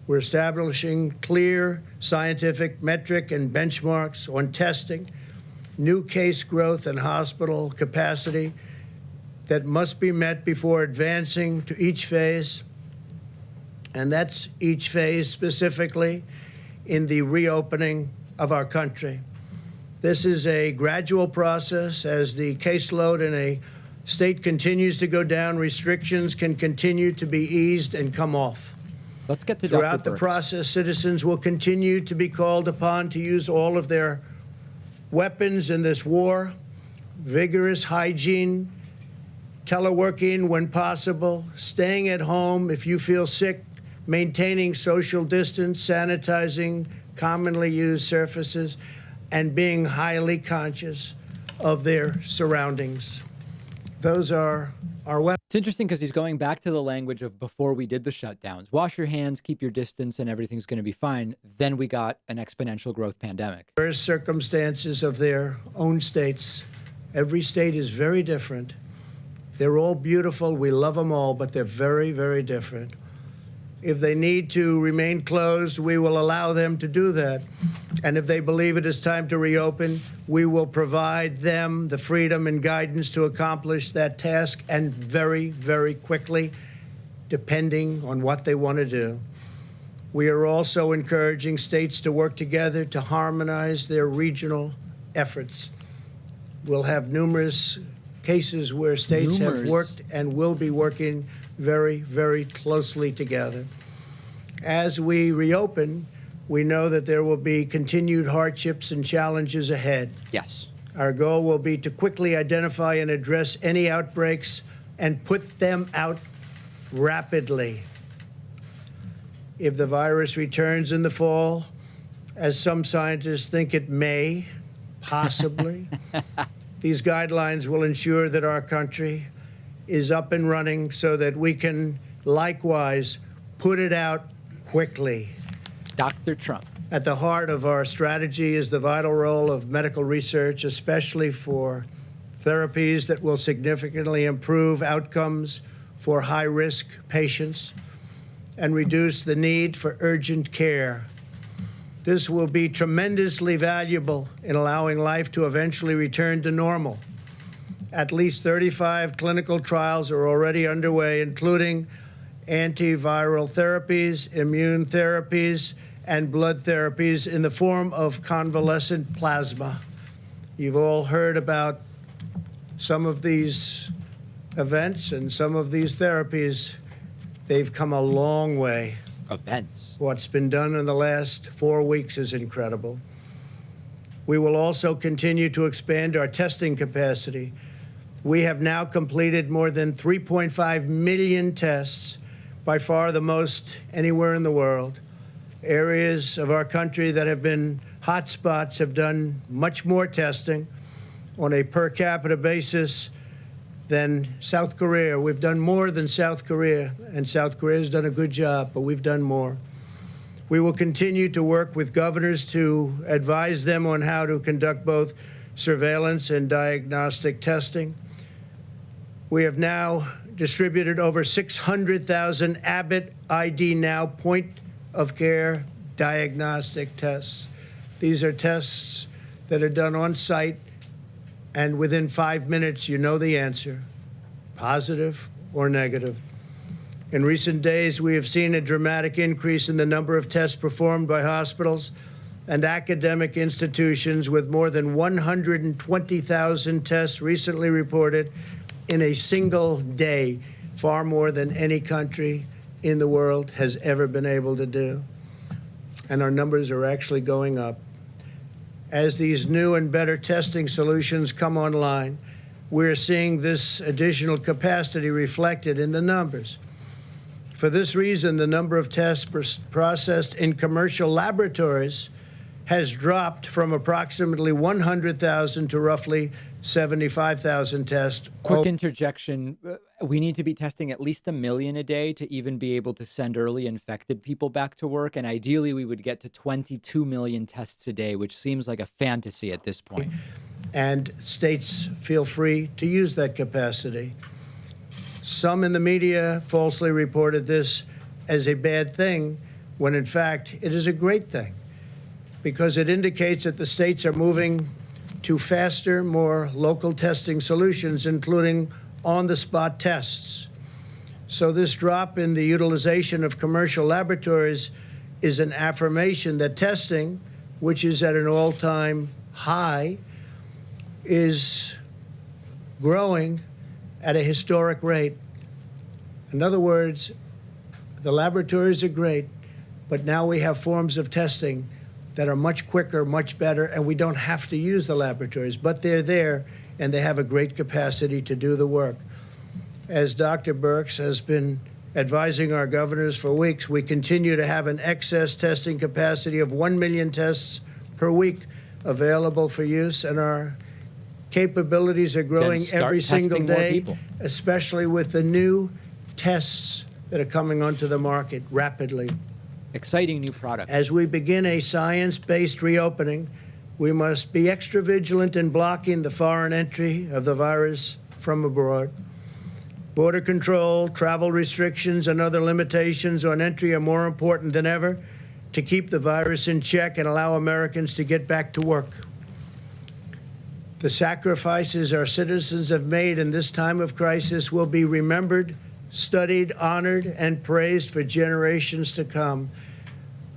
We're establishing clear scientific metric and benchmarks on testing, new case growth and hospital capacity that must be met before advancing to each phase. And that's each phase specifically in the reopening of our country. This is a gradual process. As the caseload in a state continues to go down, restrictions can continue to be eased and come off. Let's get to Throughout Dr. the Birx. process, citizens will continue to be called upon to use all of their weapons in this war: vigorous hygiene, teleworking when possible, staying at home if you feel sick, maintaining social distance, sanitizing commonly used surfaces, and being highly conscious of their surroundings. Those are our weapons. It's interesting because he's going back to the language of before we did the shutdowns. Wash your hands, keep your distance, and everything's going to be fine. Then we got an exponential growth pandemic. Circumstances of their own states. Every state is very different. They're all beautiful. We love them all, but they're very, very different. If they need to remain closed, we will allow them to do that. And if they believe it is time to reopen, we will provide them the freedom and guidance to accomplish that task, and very, very quickly, depending on what they want to do. We are also encouraging states to work together to harmonize their regional efforts. We'll have numerous cases where states have worked and will be working very, very closely together. As we reopen, we know that there will be continued hardships and challenges ahead. Yes. Our goal will be to quickly identify and address any outbreaks and put them out rapidly. If the virus returns in the fall, as some scientists think it may, possibly, these guidelines will ensure that our country is up and running so that we can likewise put it out quickly. Dr. Trump. At the heart of our strategy is the vital role of medical research, especially for therapies that will significantly improve outcomes for high-risk patients and reduce the need for urgent care. This will be tremendously valuable in allowing life to eventually return to normal. At least 35 clinical trials are already underway, including antiviral therapies, immune therapies, and blood therapies in the form of convalescent plasma. You've all heard about some of these events and some of these therapies. They've come a long way. Events. What's been done in the last 4 weeks is incredible. We will also continue to expand our testing capacity. We have now completed more than 3.5 million tests, by far the most anywhere in the world. Areas of our country that have been hotspots have done much more testing on a per capita basis than South Korea. We've done more than South Korea, and South Korea has done a good job, but we've done more. We will continue to work with governors to advise them on how to conduct both surveillance and diagnostic testing. We have now distributed over 600,000 Abbott ID Now point-of-care diagnostic tests. These are tests that are done on site, and within 5 minutes, you know the answer, positive or negative. In recent days, we have seen a dramatic increase in the number of tests performed by hospitals and academic institutions, with more than 120,000 tests recently reported in a single day, far more than any country in the world has ever been able to do. And our numbers are actually going up. As these new and better testing solutions come online, we're seeing this additional capacity reflected in the numbers. For this reason, the number of tests processed in commercial laboratories has dropped from approximately 100,000 to roughly 75,000 tests. Quick interjection. We need to be testing at least 1 million a day to even be able to send early infected people back to work. And ideally, we would get to 22 million tests a day, which seems like a fantasy at this point. And states feel free to use that capacity. Some in the media falsely reported this as a bad thing, when in fact it is a great thing, because it indicates that the states are moving to faster, more local testing solutions, including on-the-spot tests. So this drop in the utilization of commercial laboratories is an affirmation that testing, which is at an all-time high, is growing at a historic rate. In other words, the laboratories are great, but now we have forms of testing that are much quicker, much better, and we don't have to use the laboratories, but they're there, and they have a great capacity to do the work. As Dr. Birx has been advising our governors for weeks, we continue to have an excess testing capacity of 1 million tests per week available for use, and our capabilities are growing every single day, especially with the new tests that are coming onto the market rapidly. Exciting new product. As we begin a science-based reopening, we must be extra vigilant in blocking the foreign entry of the virus from abroad. Border control, travel restrictions, and other limitations on entry are more important than ever to keep the virus in check and allow Americans to get back to work. The sacrifices our citizens have made in this time of crisis will be remembered, studied, honored, and praised for generations to come.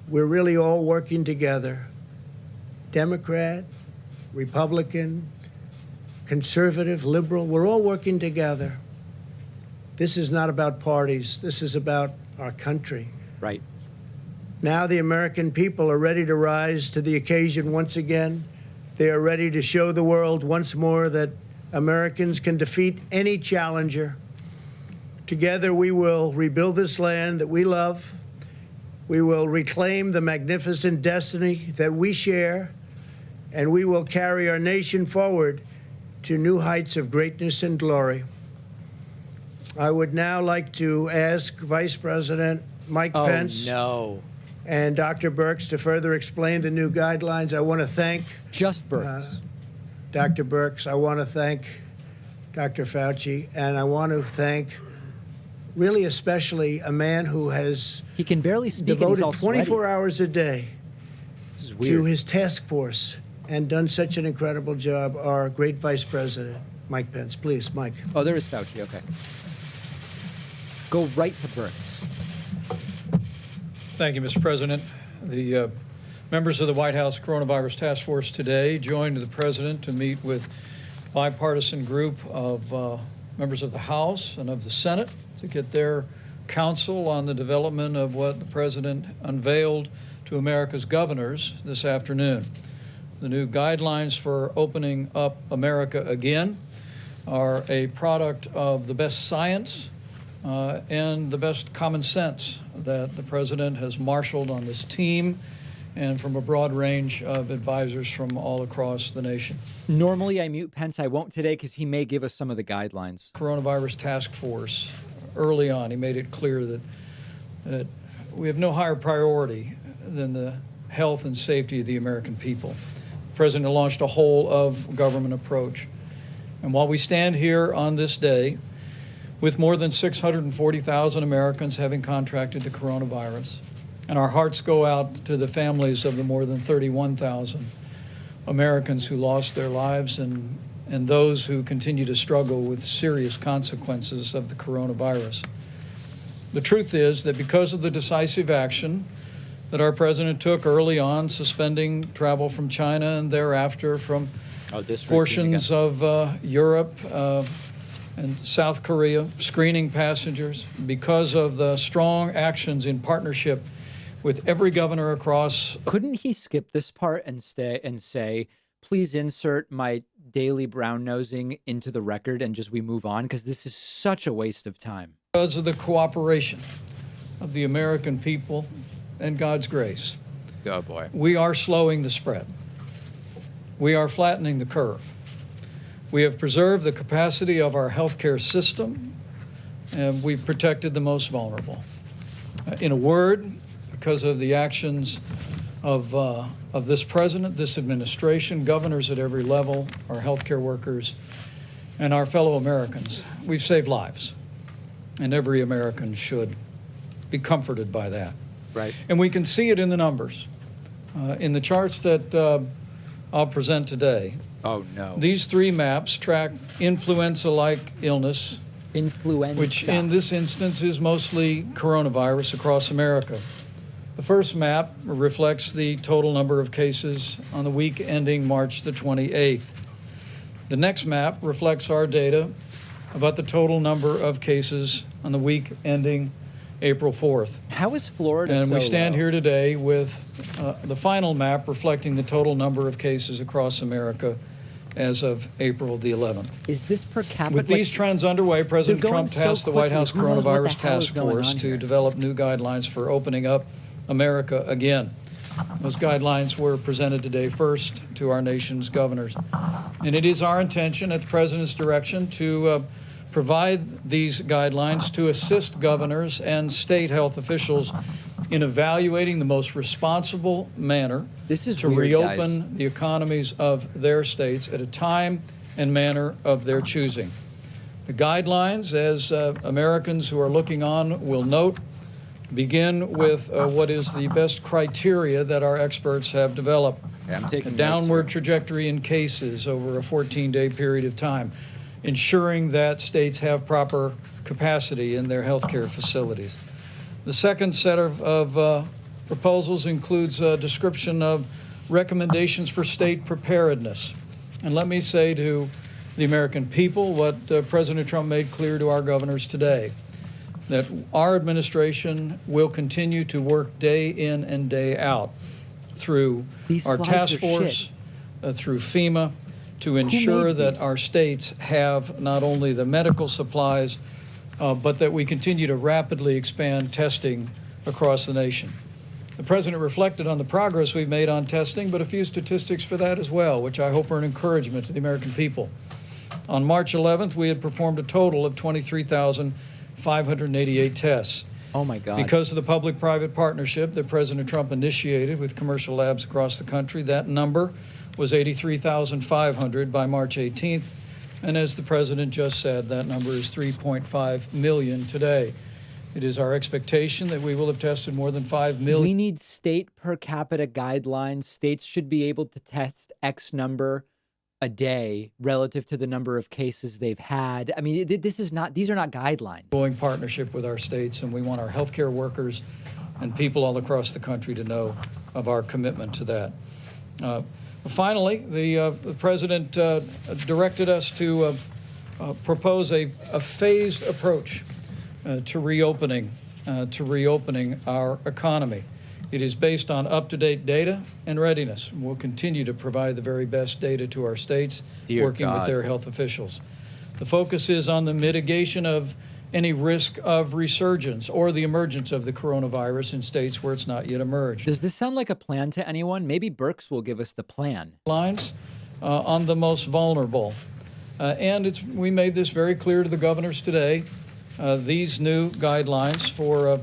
We're really all working together. Democrat, Republican, conservative, liberal, we're all working together. This is not about parties. This is about our country. Right. Now the American people are ready to rise to the occasion once again. They are ready to show the world once more that Americans can defeat any challenger. Together we will rebuild this land that we love. We will reclaim the magnificent destiny that we share, and we will carry our nation forward to new heights of greatness and glory. I would now like to ask Vice President Mike Pence and Dr. Birx to further explain the new guidelines. I want to thank Just Birx. Dr. Birx. I want to thank Dr. Fauci, and I want to thank really especially a man who has He can barely speak. And he's devoted all 24 sweaty. hours a day This is to weird. his task force and done such an incredible job, our great Vice President, Mike Pence. Please, Mike. Oh, there is Fauci. Okay. Go right to Birx. Thank you, Mr. President. The members of the White House Coronavirus Task Force today joined the President to meet with a bipartisan group of members of the House and of the Senate to get their counsel on the development of what the President unveiled to America's governors this afternoon. The new guidelines for opening up America again are a product of the best science and the best common sense that the President has marshaled on this team and from a broad range of advisors from all across the nation. Normally, I mute Pence. I won't today because he may give us some of the guidelines. Coronavirus Task Force, early on, he made it clear that we have no higher priority than the health and safety of the American people. The President launched a whole of government approach. And while we stand here on this day, with more than 640,000 Americans having contracted the coronavirus, and our hearts go out to the families of the more than 31,000 Americans who lost their lives and those who continue to struggle with serious consequences of the coronavirus. The truth is that because of the decisive action that our president took early on, suspending travel from China and thereafter from portions of Europe and South Korea, screening passengers, because of the strong actions in partnership with every governor across. Couldn't he skip this part and say, please insert my daily brown nosing into the record and just we move on? Because this is such a waste of time. Because of the cooperation of the American people and God's grace, Oh, boy. we are slowing the spread. We are flattening the curve. We have preserved the capacity of our healthcare system, and we've protected the most vulnerable. In a word, because of the actions of this president, this administration, governors at every level, our healthcare workers, and our fellow Americans, we've saved lives, and every American should be comforted by that. Right. And we can see it in the numbers. In the charts that I'll present today, Oh, no. these three maps track influenza-like illness, Influenza. which in this instance is mostly coronavirus across America. The first map reflects the total number of cases on the week ending March the 28th. The next map reflects our data about the total number of cases on the week ending April 4th. How is Florida And so we stand low? here today with the final map reflecting the total number of cases across America as of April the 11th. Is this per capita? With these trends underway, President going Trump so tasked the White quickly. House Who knows what the Coronavirus hell is Task going Force on to here? develop new guidelines for opening up America again. Those guidelines were presented today first to our nation's governors. And it is our intention, at the President's direction, to provide these guidelines to assist governors and state health officials in evaluating the most responsible manner This is to weird, reopen guys. the economies of their states at a time and manner of their choosing. The guidelines, as Americans who are looking on will note, begin with what is the best criteria that our experts have developed. Yeah, I'm taking A notes downward here. trajectory in cases over a 14-day period of time, ensuring that states have proper capacity in their healthcare facilities. The second set of proposals includes a description of recommendations for state preparedness. And let me say to the American people what President Trump made clear to our governors today, that our administration will continue to work day in and day out through These our slides task are force, shit. through FEMA, to ensure made that these? our states have not only the medical supplies, but that we continue to rapidly expand testing across the nation. The President reflected on the progress we've made on testing, but a few statistics for that as well, which I hope are an encouragement to the American people. On March 11th, we had performed a total of 23,588 tests. Oh my God. Because of the public-private partnership that President Trump initiated with commercial labs across the country, that number was 83,500 by March 18th. And as the President just said, that number is 3.5 million today. It is our expectation that we will have tested more than 5 million. We need state per capita guidelines. States should be able to test X number a day relative to the number of cases they've had. I mean, these are not guidelines. Ongoing partnership with our states, and we want our healthcare workers and people all across the country to know of our commitment to that. Finally, the President directed us to propose a phased approach to reopening our economy. It is based on up-to-date data and readiness. We'll continue to provide the very best data to our states, Dear working with God. their health officials. The focus is on the mitigation of any risk of resurgence or the emergence of the coronavirus in states where it's not yet emerged. Does this sound like a plan to anyone? Maybe Birx will give us the plan. Lines on the most vulnerable. And we made this very clear to the governors today. These new guidelines for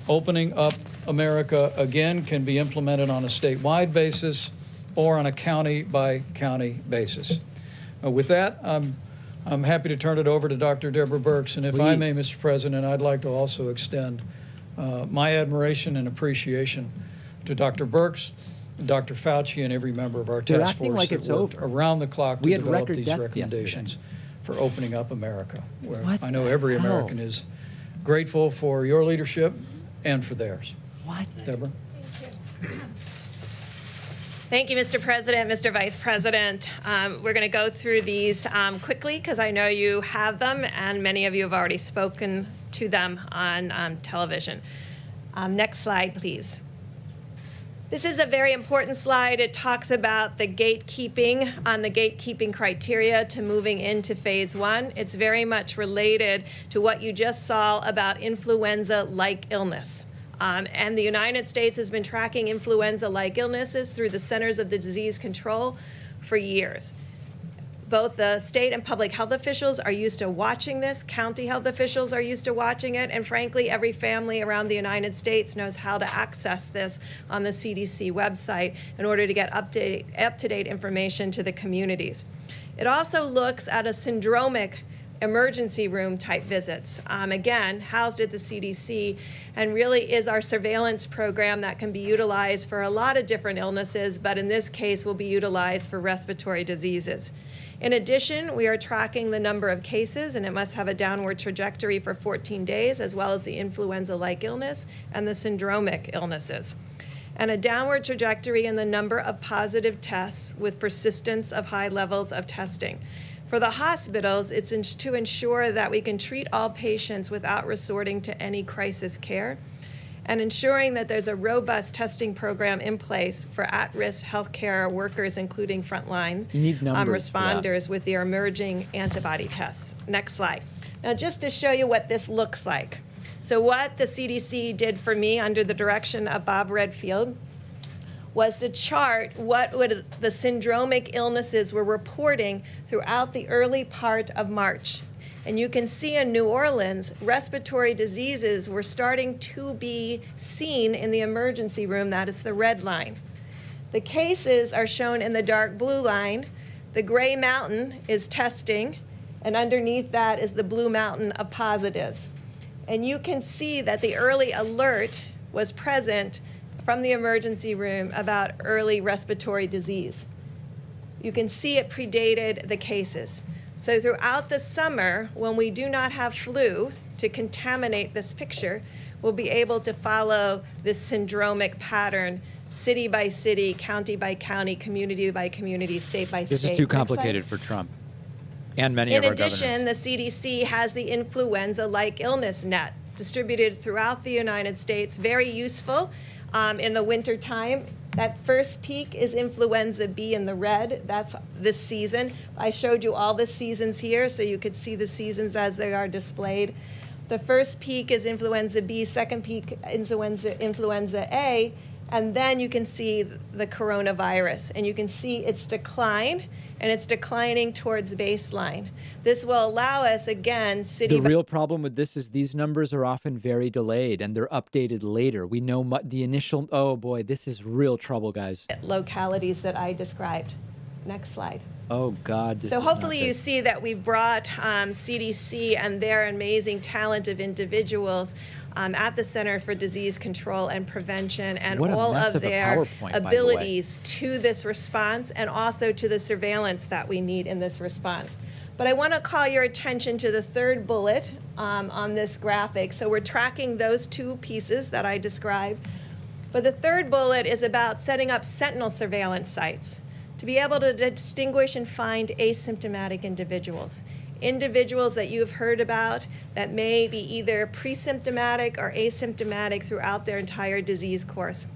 opening up America again can be implemented on a statewide basis or on a county-by-county basis. With that, I'm happy to turn it over to Dr. Deborah Birx. And if I may, Please. Mr. President, I'd like to also extend my admiration and appreciation to Dr. Birx, Dr. Fauci, and every member of our They're task acting force like that it's worked over. around the clock to We had develop record these deaths recommendations for opening up America, where What I know the every hell? American is grateful for your leadership and for theirs. What? Deborah? Thank you, Mr. President, Mr. Vice President. We're going to go through these quickly because I know you have them and many of you have already spoken to them on television. Next slide, please. This is a very important slide. It talks about the gatekeeping criteria to moving into phase one. It's very much related to what you just saw about influenza-like illness. And the United States has been tracking influenza-like illnesses through the Centers of Disease Control for years. Both the state and public health officials are used to watching this, county health officials are used to watching it, and frankly, every family around the United States knows how to access this on the CDC website in order to get up-to-date information to the communities. It also looks at a syndromic emergency room type visits, again, housed at the CDC, and really is our surveillance program that can be utilized for a lot of different illnesses, but in this case will be utilized for respiratory diseases. In addition, we are tracking the number of cases, and it must have a downward trajectory for 14 days, as well as the influenza-like illness and the syndromic illnesses, and a downward trajectory in the number of positive tests with persistence of high levels of testing. For the hospitals, it's to ensure that we can treat all patients without resorting to any crisis care, and ensuring that there's a robust testing program in place for at-risk healthcare workers, including frontlines You need numbers for that. responders with their emerging antibody tests. Next slide. Now, just to show you what this looks like. So what the CDC did for me under the direction of Bob Redfield was to chart what the syndromic illnesses were reporting throughout the early part of March. And you can see in New Orleans, respiratory diseases were starting to be seen in the emergency room. That is the red line. The cases are shown in the dark blue line. The gray mountain is testing, and underneath that is the blue mountain of positives. And you can see that the early alert was present from the emergency room about early respiratory disease. You can see it predated the cases. So throughout the summer, when we do not have flu to contaminate this picture, we'll be able to follow this syndromic pattern city by city, county by county, community by community, state by state. This is Next too slide. complicated for Trump and many In of our addition, governors. the CDC has the influenza-like illness net distributed throughout the United States, very useful in the winter time. That first peak is influenza B in the red. That's this season. I showed you all the seasons here, so you could see the seasons as they are displayed. The first peak is influenza B, second peak influenza A, and then you can see the coronavirus, and you can see its decline, and it's declining towards baseline. This will allow us, again, city The by real problem with this is these numbers are often very delayed and they're updated later. We know the initial, oh boy, this is real trouble, guys. localities that I described. Next slide. Oh God. This So is not hopefully you good. see that we've brought CDC and their amazing talent of individuals at the Center for Disease Control and Prevention and What a all mess of of a their PowerPoint, by the way. abilities to this response and also to the surveillance that we need in this response. But I want to call your attention to the third bullet on this graphic. So we're tracking those two pieces that I described. But the third bullet is about setting up sentinel surveillance sites to be able to distinguish and find asymptomatic individuals. Individuals that you've heard about that may be either pre-symptomatic or asymptomatic throughout their entire disease course.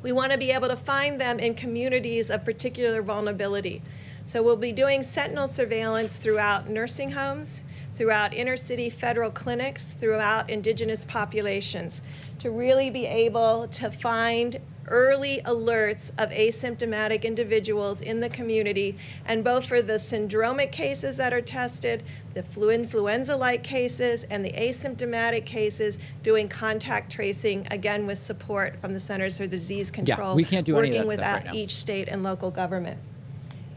We want to be able to find them in communities of particular vulnerability. So we'll be doing sentinel surveillance throughout nursing homes, throughout inner city federal clinics, throughout indigenous populations, to really be able to find early alerts of asymptomatic individuals in the community, and both for the syndromic cases that are tested, the influenza-like cases, and the asymptomatic cases, doing contact tracing, again with support from the Centers for Disease Control, we can't do any of that working with stuff right now. each state and local government.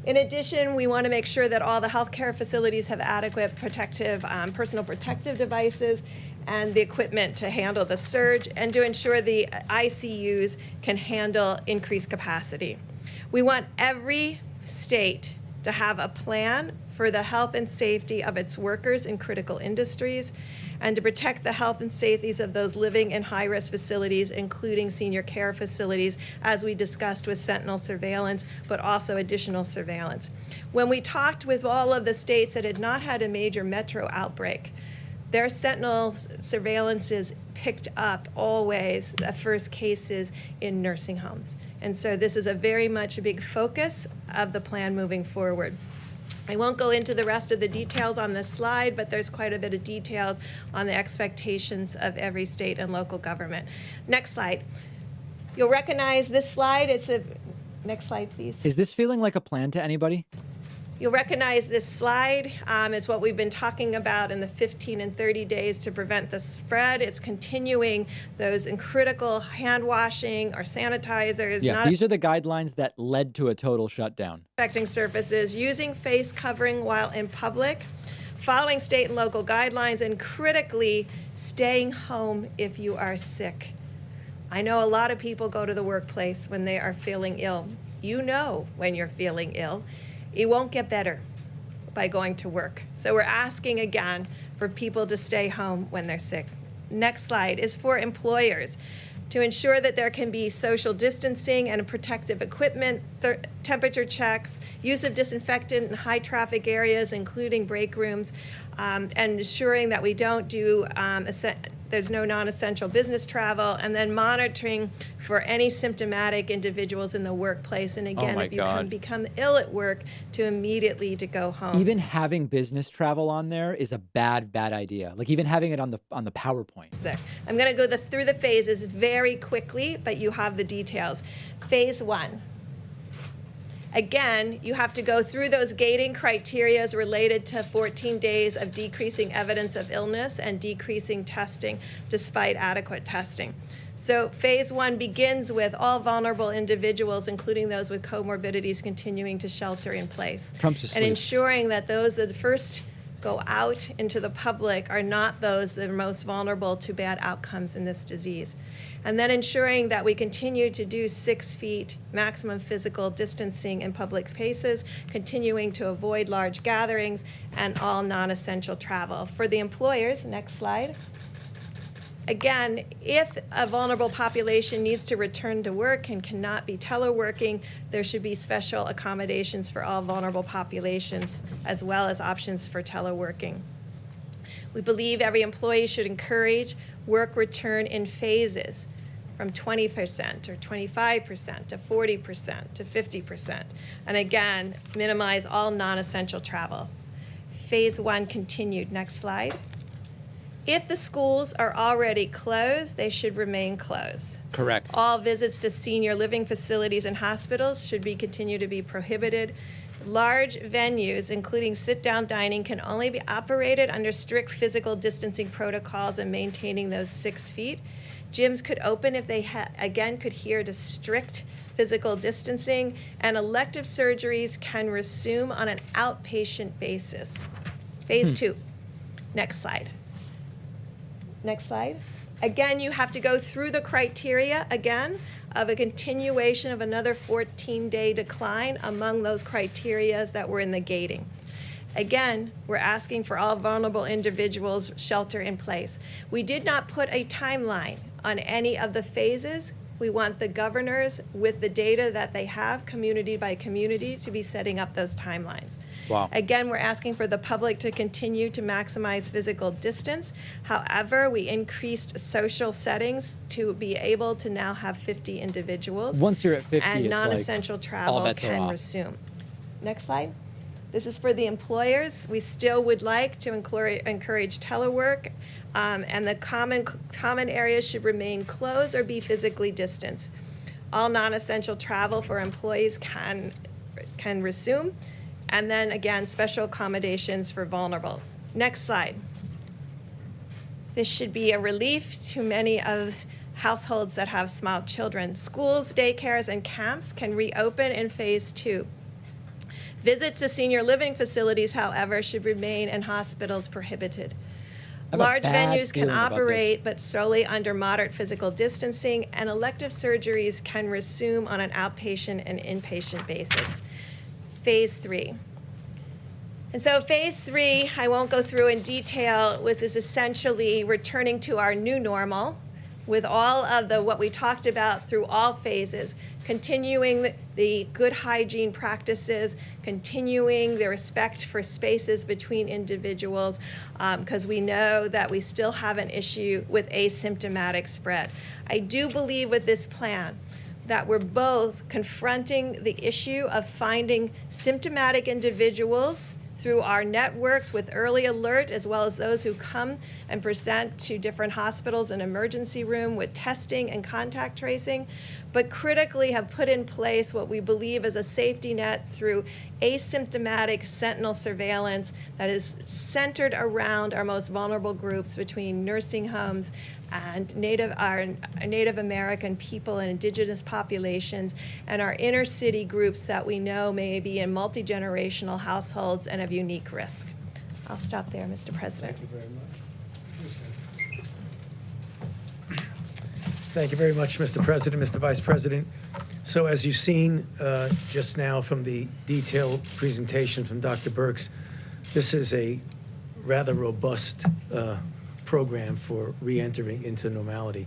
In addition, we want to make sure that all the healthcare facilities have adequate protective, personal protective devices and the equipment to handle the surge and to ensure the ICUs can handle increased capacity. We want every state to have a plan for the health and safety of its workers in critical industries and to protect the health and safety of those living in high-risk facilities, including senior care facilities, as we discussed with sentinel surveillance, but also additional surveillance. When we talked with all of the states that had not had a major metro outbreak, their sentinel surveillances picked up always the first cases in nursing homes. And so this is a very much a big focus of the plan moving forward. I won't go into the rest of the details on this slide, but there's quite a bit of details on the expectations of every state and local government. Next slide. You'll recognize this slide. Next slide, please. Is this feeling like a plan to anybody? You'll recognize this slide. It's what we've been talking about in the 15 and 30 days to prevent the spread. It's continuing those critical hand washing or sanitizers, Yeah, not these are the guidelines that led to a total shutdown. affecting surfaces, using face covering while in public, following state and local guidelines, and critically, staying home if you are sick. I know a lot of people go to the workplace when they are feeling ill. You know when you're feeling ill. It won't get better by going to work. So we're asking again for people to stay home when they're sick. Next slide is for employers to ensure that there can be social distancing and protective equipment, temperature checks, use of disinfectant in high traffic areas, including break rooms, and ensuring that we don't do there's no non-essential business travel, and then monitoring for any symptomatic individuals in the workplace. And again, my if you God. can become ill at work, to immediately to go home. Even having business travel on there is a bad idea. Like even having it on the PowerPoint. Sick. I'm going to go through the phases very quickly, but you have the details. Phase 1. Again, you have to go through those gating criteria related to 14 days of decreasing evidence of illness and decreasing testing despite adequate testing. So phase 1 begins with all vulnerable individuals, including those with comorbidities, continuing to shelter in place. Trump's asleep. And ensuring that those that first go out into the public are not those that are most vulnerable to bad outcomes in this disease. And then ensuring that we continue to do 6 feet maximum physical distancing in public spaces, continuing to avoid large gatherings, and all non-essential travel. For the employers, next slide. Again, if a vulnerable population needs to return to work and cannot be teleworking, there should be special accommodations for all vulnerable populations, as well as options for teleworking. We believe every employee should encourage work return in phases, from 20% or 25% to 40% to 50%. And again, minimize all non-essential travel. Phase 1 continued. Next slide. If the schools are already closed, they should remain closed. Correct. All visits to senior living facilities and hospitals should continue to be prohibited. Large venues, including sit-down dining, can only be operated under strict physical distancing protocols and maintaining those 6 feet. Gyms could open if they, again, could adhere to strict physical distancing, and elective surgeries can resume on an outpatient basis. Phase 2. Next slide. Next slide. Again, you have to go through the criteria again of a continuation of another 14-day decline among those criterias that were in the gating. Again, we're asking for all vulnerable individuals shelter in place. We did not put a timeline on any of the phases. We want the governors, with the data that they have, community by community, to be setting up those timelines. Wow. Again, we're asking for the public to continue to maximize physical distance. However, we increased social settings to be able to now have 50 individuals. Once you're at 50, and it's non-essential like travel all bets are can off. resume. Next slide. This is for the employers. We still would like to encourage telework, and the common areas should remain closed or be physically distanced. All non-essential travel for employees can resume. And then again, special accommodations for vulnerable. Next slide. This should be a relief to many of households that have small children. Schools, daycares, and camps can reopen in phase 2. Visits to senior living facilities, however, should remain in hospitals prohibited. I have a Large bad venues can feeling about this. operate, but solely under moderate physical distancing, and elective surgeries can resume on an outpatient and inpatient basis. Phase 3. And so phase 3, I won't go through in detail, is essentially returning to our new normal with all of what we talked about through all phases, continuing the good hygiene practices, continuing the respect for spaces between individuals, because we know that we still have an issue with asymptomatic spread. I do believe with this plan that we're both confronting the issue of finding symptomatic individuals through our networks with early alert, as well as those who come and present to different hospitals and emergency room with testing and contact tracing, but critically have put in place what we believe is a safety net through asymptomatic sentinel surveillance that is centered around our most vulnerable groups between nursing homes and our Native American people and indigenous populations, and our inner city groups that we know may be in multi-generational households and of unique risk. I'll stop there, Mr. President. Thank you very much. Thank you very much, Mr. President, Mr. Vice President. So as you've seen just now from the detailed presentation from Dr. Birx, this is a rather robust program for re-entering into normality.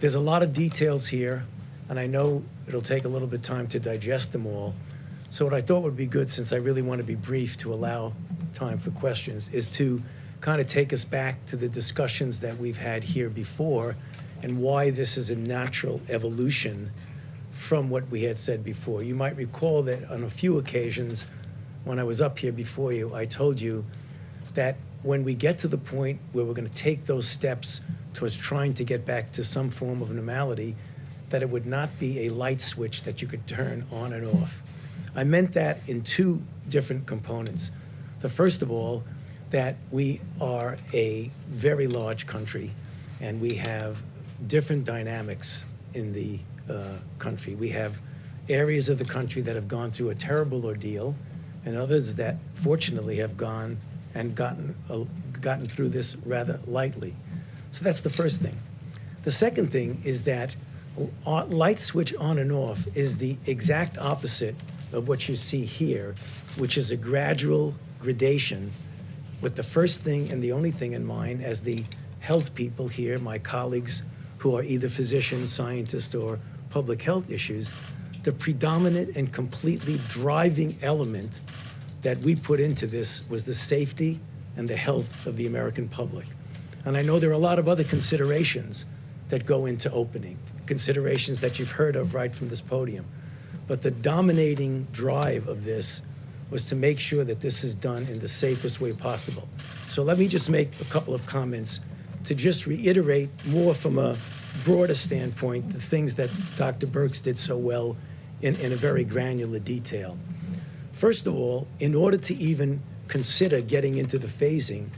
There's a lot of details here, and I know it'll take a little bit of time to digest them all. So what I thought would be good, since I really want to be brief to allow time for questions, is to kind of take us back to the discussions that we've had here before and why this is a natural evolution from what we had said before. You might recall that on a few occasions when I was up here before you, I told you that when we get to the point where we're going to take those steps towards trying to get back to some form of normality, that it would not be a light switch that you could turn on and off. I meant that in two different components. The first of all, that we are a very large country and we have different dynamics in the country. We have areas of the country that have gone through a terrible ordeal and others that fortunately have gone and gotten through this rather lightly. So that's the first thing. The second thing is that light switch on and off is the exact opposite of what you see here, which is a gradual gradation with the first thing and the only thing in mind as the health people here, my colleagues who are either physicians, scientists, or public health issues, the predominant and completely driving element that we put into this was the safety and the health of the American public. And I know there are a lot of other considerations that go into opening, considerations that you've heard of right from this podium. But the dominating drive of this was to make sure that this is done in the safest way possible. So let me just make a couple of comments to just reiterate more from a broader standpoint the things that Dr. Birx did so well in a very granular detail. First of all, in order to even consider getting into the phasing,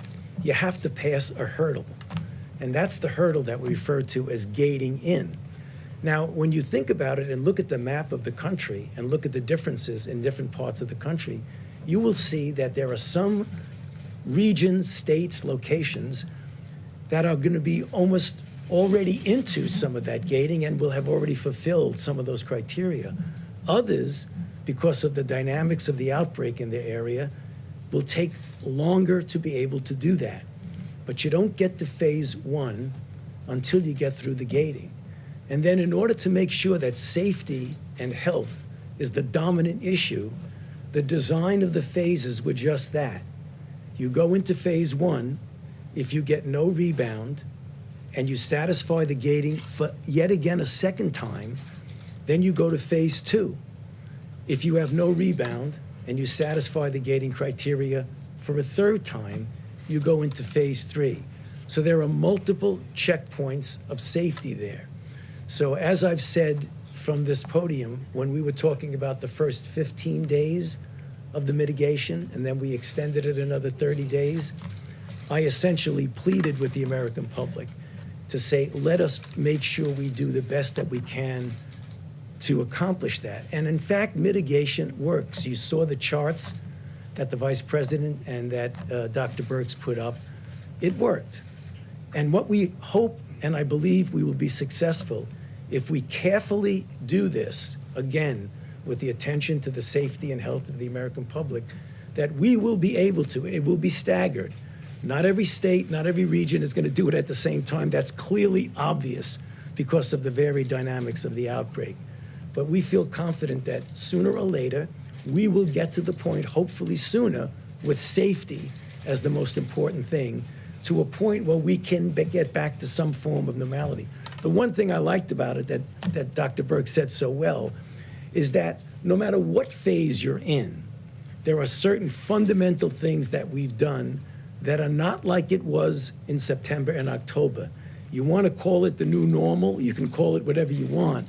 you have to pass a hurdle. And that's the hurdle that we refer to as gating in. Now, when you think about it and look at the map of the country and look at the differences in different parts of the country, you will see that there are some regions, states, locations that are going to be almost already into some of that gating and will have already fulfilled some of those criteria. Others, because of the dynamics of the outbreak in their area, will take longer to be able to do that. But you don't get to phase one until you get through the gating. And then in order to make sure that safety and health is the dominant issue, the design of the phases were just that. You go into phase one, if you get no rebound, and you satisfy the gating for yet again a second time, then you go to phase two. If you have no rebound and you satisfy the gating criteria for a third time, you go into phase three. So there are multiple checkpoints of safety there. So as I've said from this podium, when we were talking about the first 15 days of the mitigation, and then we extended it another 30 days, I essentially pleaded with the American public to say, let us make sure we do the best that we can to accomplish that. And in fact, mitigation works. You saw the charts that the Vice President and that Dr. Birx put up. It worked. And what we hope, and I believe we will be successful, if we carefully do this, again, with the attention to the safety and health of the American public, that we will be able to, it will be staggered. Not every state, not every region is going to do it at the same time. That's clearly obvious because of the varied dynamics of the outbreak. But we feel confident that sooner or later, we will get to the point, hopefully sooner, with safety as the most important thing, to a point where we can get back to some form of normality. The one thing I liked about it that Dr. Birx said so well is that no matter what phase you're in, there are certain fundamental things that we've done that are not like it was in September and October. You want to call it the new normal, you can call it whatever you want.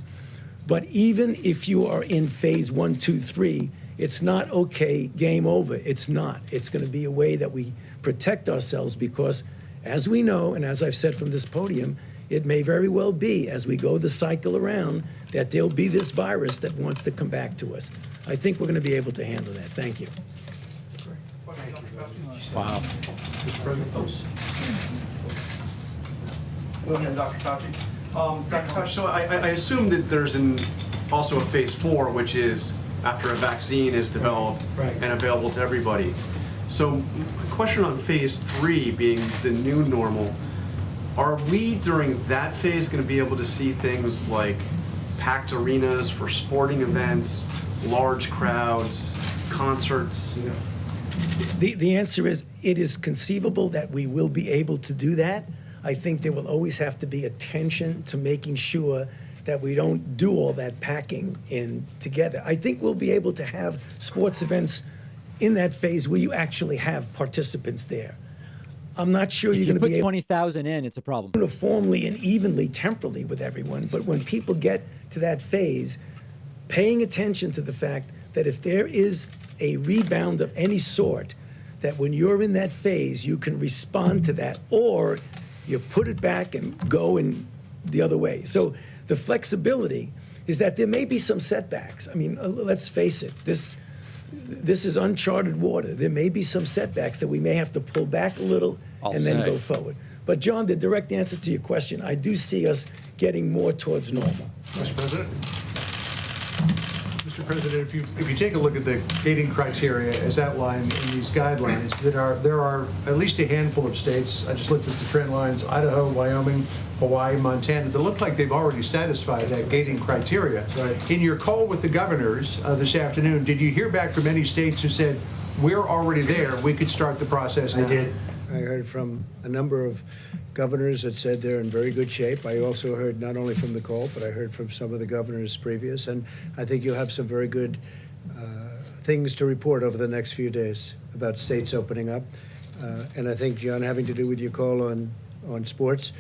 But even if you are in phase 1, 2, 3, it's not okay, game over. It's not. It's going to be a way that we protect ourselves because, as we know, and as I've said from this podium, it may very well be, as we go the cycle around, that there'll be this virus that wants to come back to us. I think we're going to be able to handle that. Thank you. Wow. Go ahead, Dr. Fauci. Dr. Fauci, so I assume that there's also a phase 4, which is after a vaccine is developed Right. and available to everybody. So, question on phase 3 being the new normal, are we during that phase going to be able to see things like packed arenas for sporting events, large crowds, concerts? The answer is, it is conceivable that we will be able to do that. I think there will always have to be attention to making sure that we don't do all that packing in together. I think we'll be able to have sports events in that phase where you actually have participants there. I'm not sure If you're you going to put be able 20,000 in, it's a problem. uniformly and evenly temporally with everyone, but when people get to that phase, paying attention to the fact that if there is a rebound of any sort, that when you're in that phase, you can respond to that, or you put it back and go in the other way. So the flexibility is that there may be some setbacks. I mean, let's face it, this is uncharted water. There may be some setbacks that we may have to pull back a little and then go forward. But John, the direct answer to your question, I do see us getting more towards normal. Mr. President. Mr. Mr. President, if you take a look at the gating criteria as outlined in these guidelines, there are at least a handful of states, I just looked at the trend lines, Idaho, Wyoming, Hawaii, Montana, that look like they've already satisfied that gating criteria. Right. In your call with the governors this afternoon, did you hear back from any states who said, we're already there, we could start the process now? I did. I heard from a number of governors that said they're in very good shape. I also heard not only from the call, but I heard from some of the governors previous, and I think you'll have some very good things to report over the next few days about states opening up. And I think, John, having to do with your call on sports,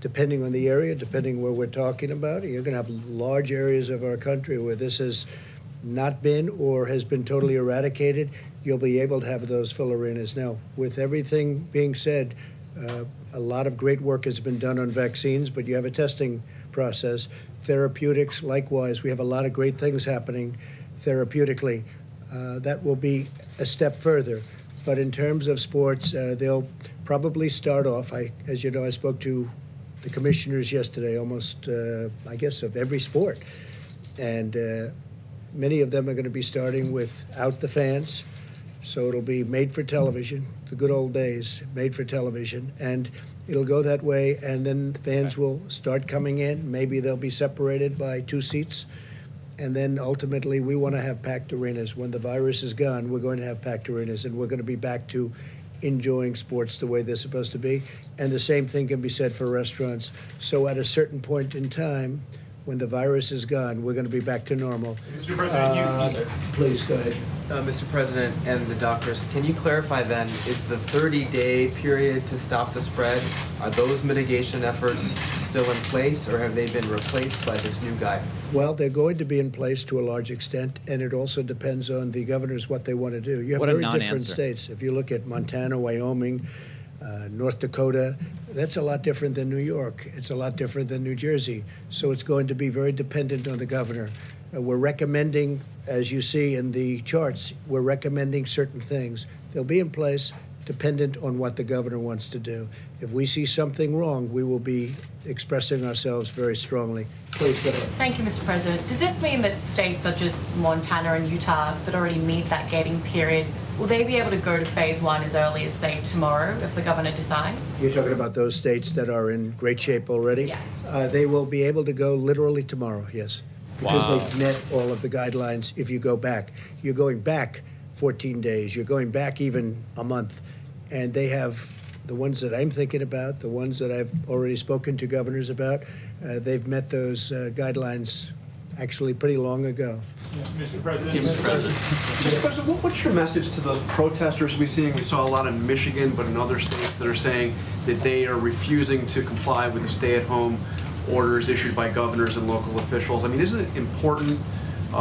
depending on the area, depending where we're talking about, you're going to have large areas of our country where this has not been or has been totally eradicated. You'll be able to have those full arenas. Now, with everything being said, a lot of great work has been done on vaccines, but you have a testing process. Therapeutics, likewise, we have a lot of great things happening therapeutically. That will be a step further. But in terms of sports, they'll probably start off. As you know, I spoke to the commissioners yesterday, almost, I guess, of every sport. And many of them are going to be starting without the fans. So it'll be made for television, the good old days, made for television. And it'll go that way, and then fans will start coming in. Maybe they'll be separated by 2 seats. And then ultimately, we want to have packed arenas. When the virus is gone, we're going to have packed arenas, and we're going to be back to enjoying sports the way they're supposed to be. And the same thing can be said for restaurants. So at a certain point in time, when the virus is gone, we're going to be back to normal. Mr. President, Please, go ahead. Mr. President and the doctors, can you clarify then, is the 30-day period to stop the spread, are those mitigation efforts still in place, or have they been replaced by this new guidance? Well, they're going to be in place to a large extent, and it also depends on the governors what they want to do. You have What a very different non-answer. states. If you look at Montana, Wyoming, North Dakota, that's a lot different than New York. It's a lot different than New Jersey. So it's going to be very dependent on the governor. We're recommending, as you see in the charts, we're recommending certain things. They'll be in place dependent on what the governor wants to do. If we see something wrong, we will be expressing ourselves very strongly. Please go ahead. Thank you, Mr. President. Does this mean that states such as Montana and Utah that already meet that gating period, will they be able to go to phase 1 as early as, say, tomorrow if the governor decides? You're talking about those states that are in great shape already? Yes. They will be able to go literally tomorrow, yes. Because they've met all of the guidelines if you go back. You're going back 14 days. You're going back even a month. And they have the ones that I'm thinking about, the ones that I've already spoken to governors about, they've met those guidelines actually pretty long ago. Mr. President, what's your message to the protesters we're seeing? We saw a lot in Michigan, but in other states that are saying that they are refusing to comply with the stay-at-home orders issued by governors and local officials. I mean, isn't it important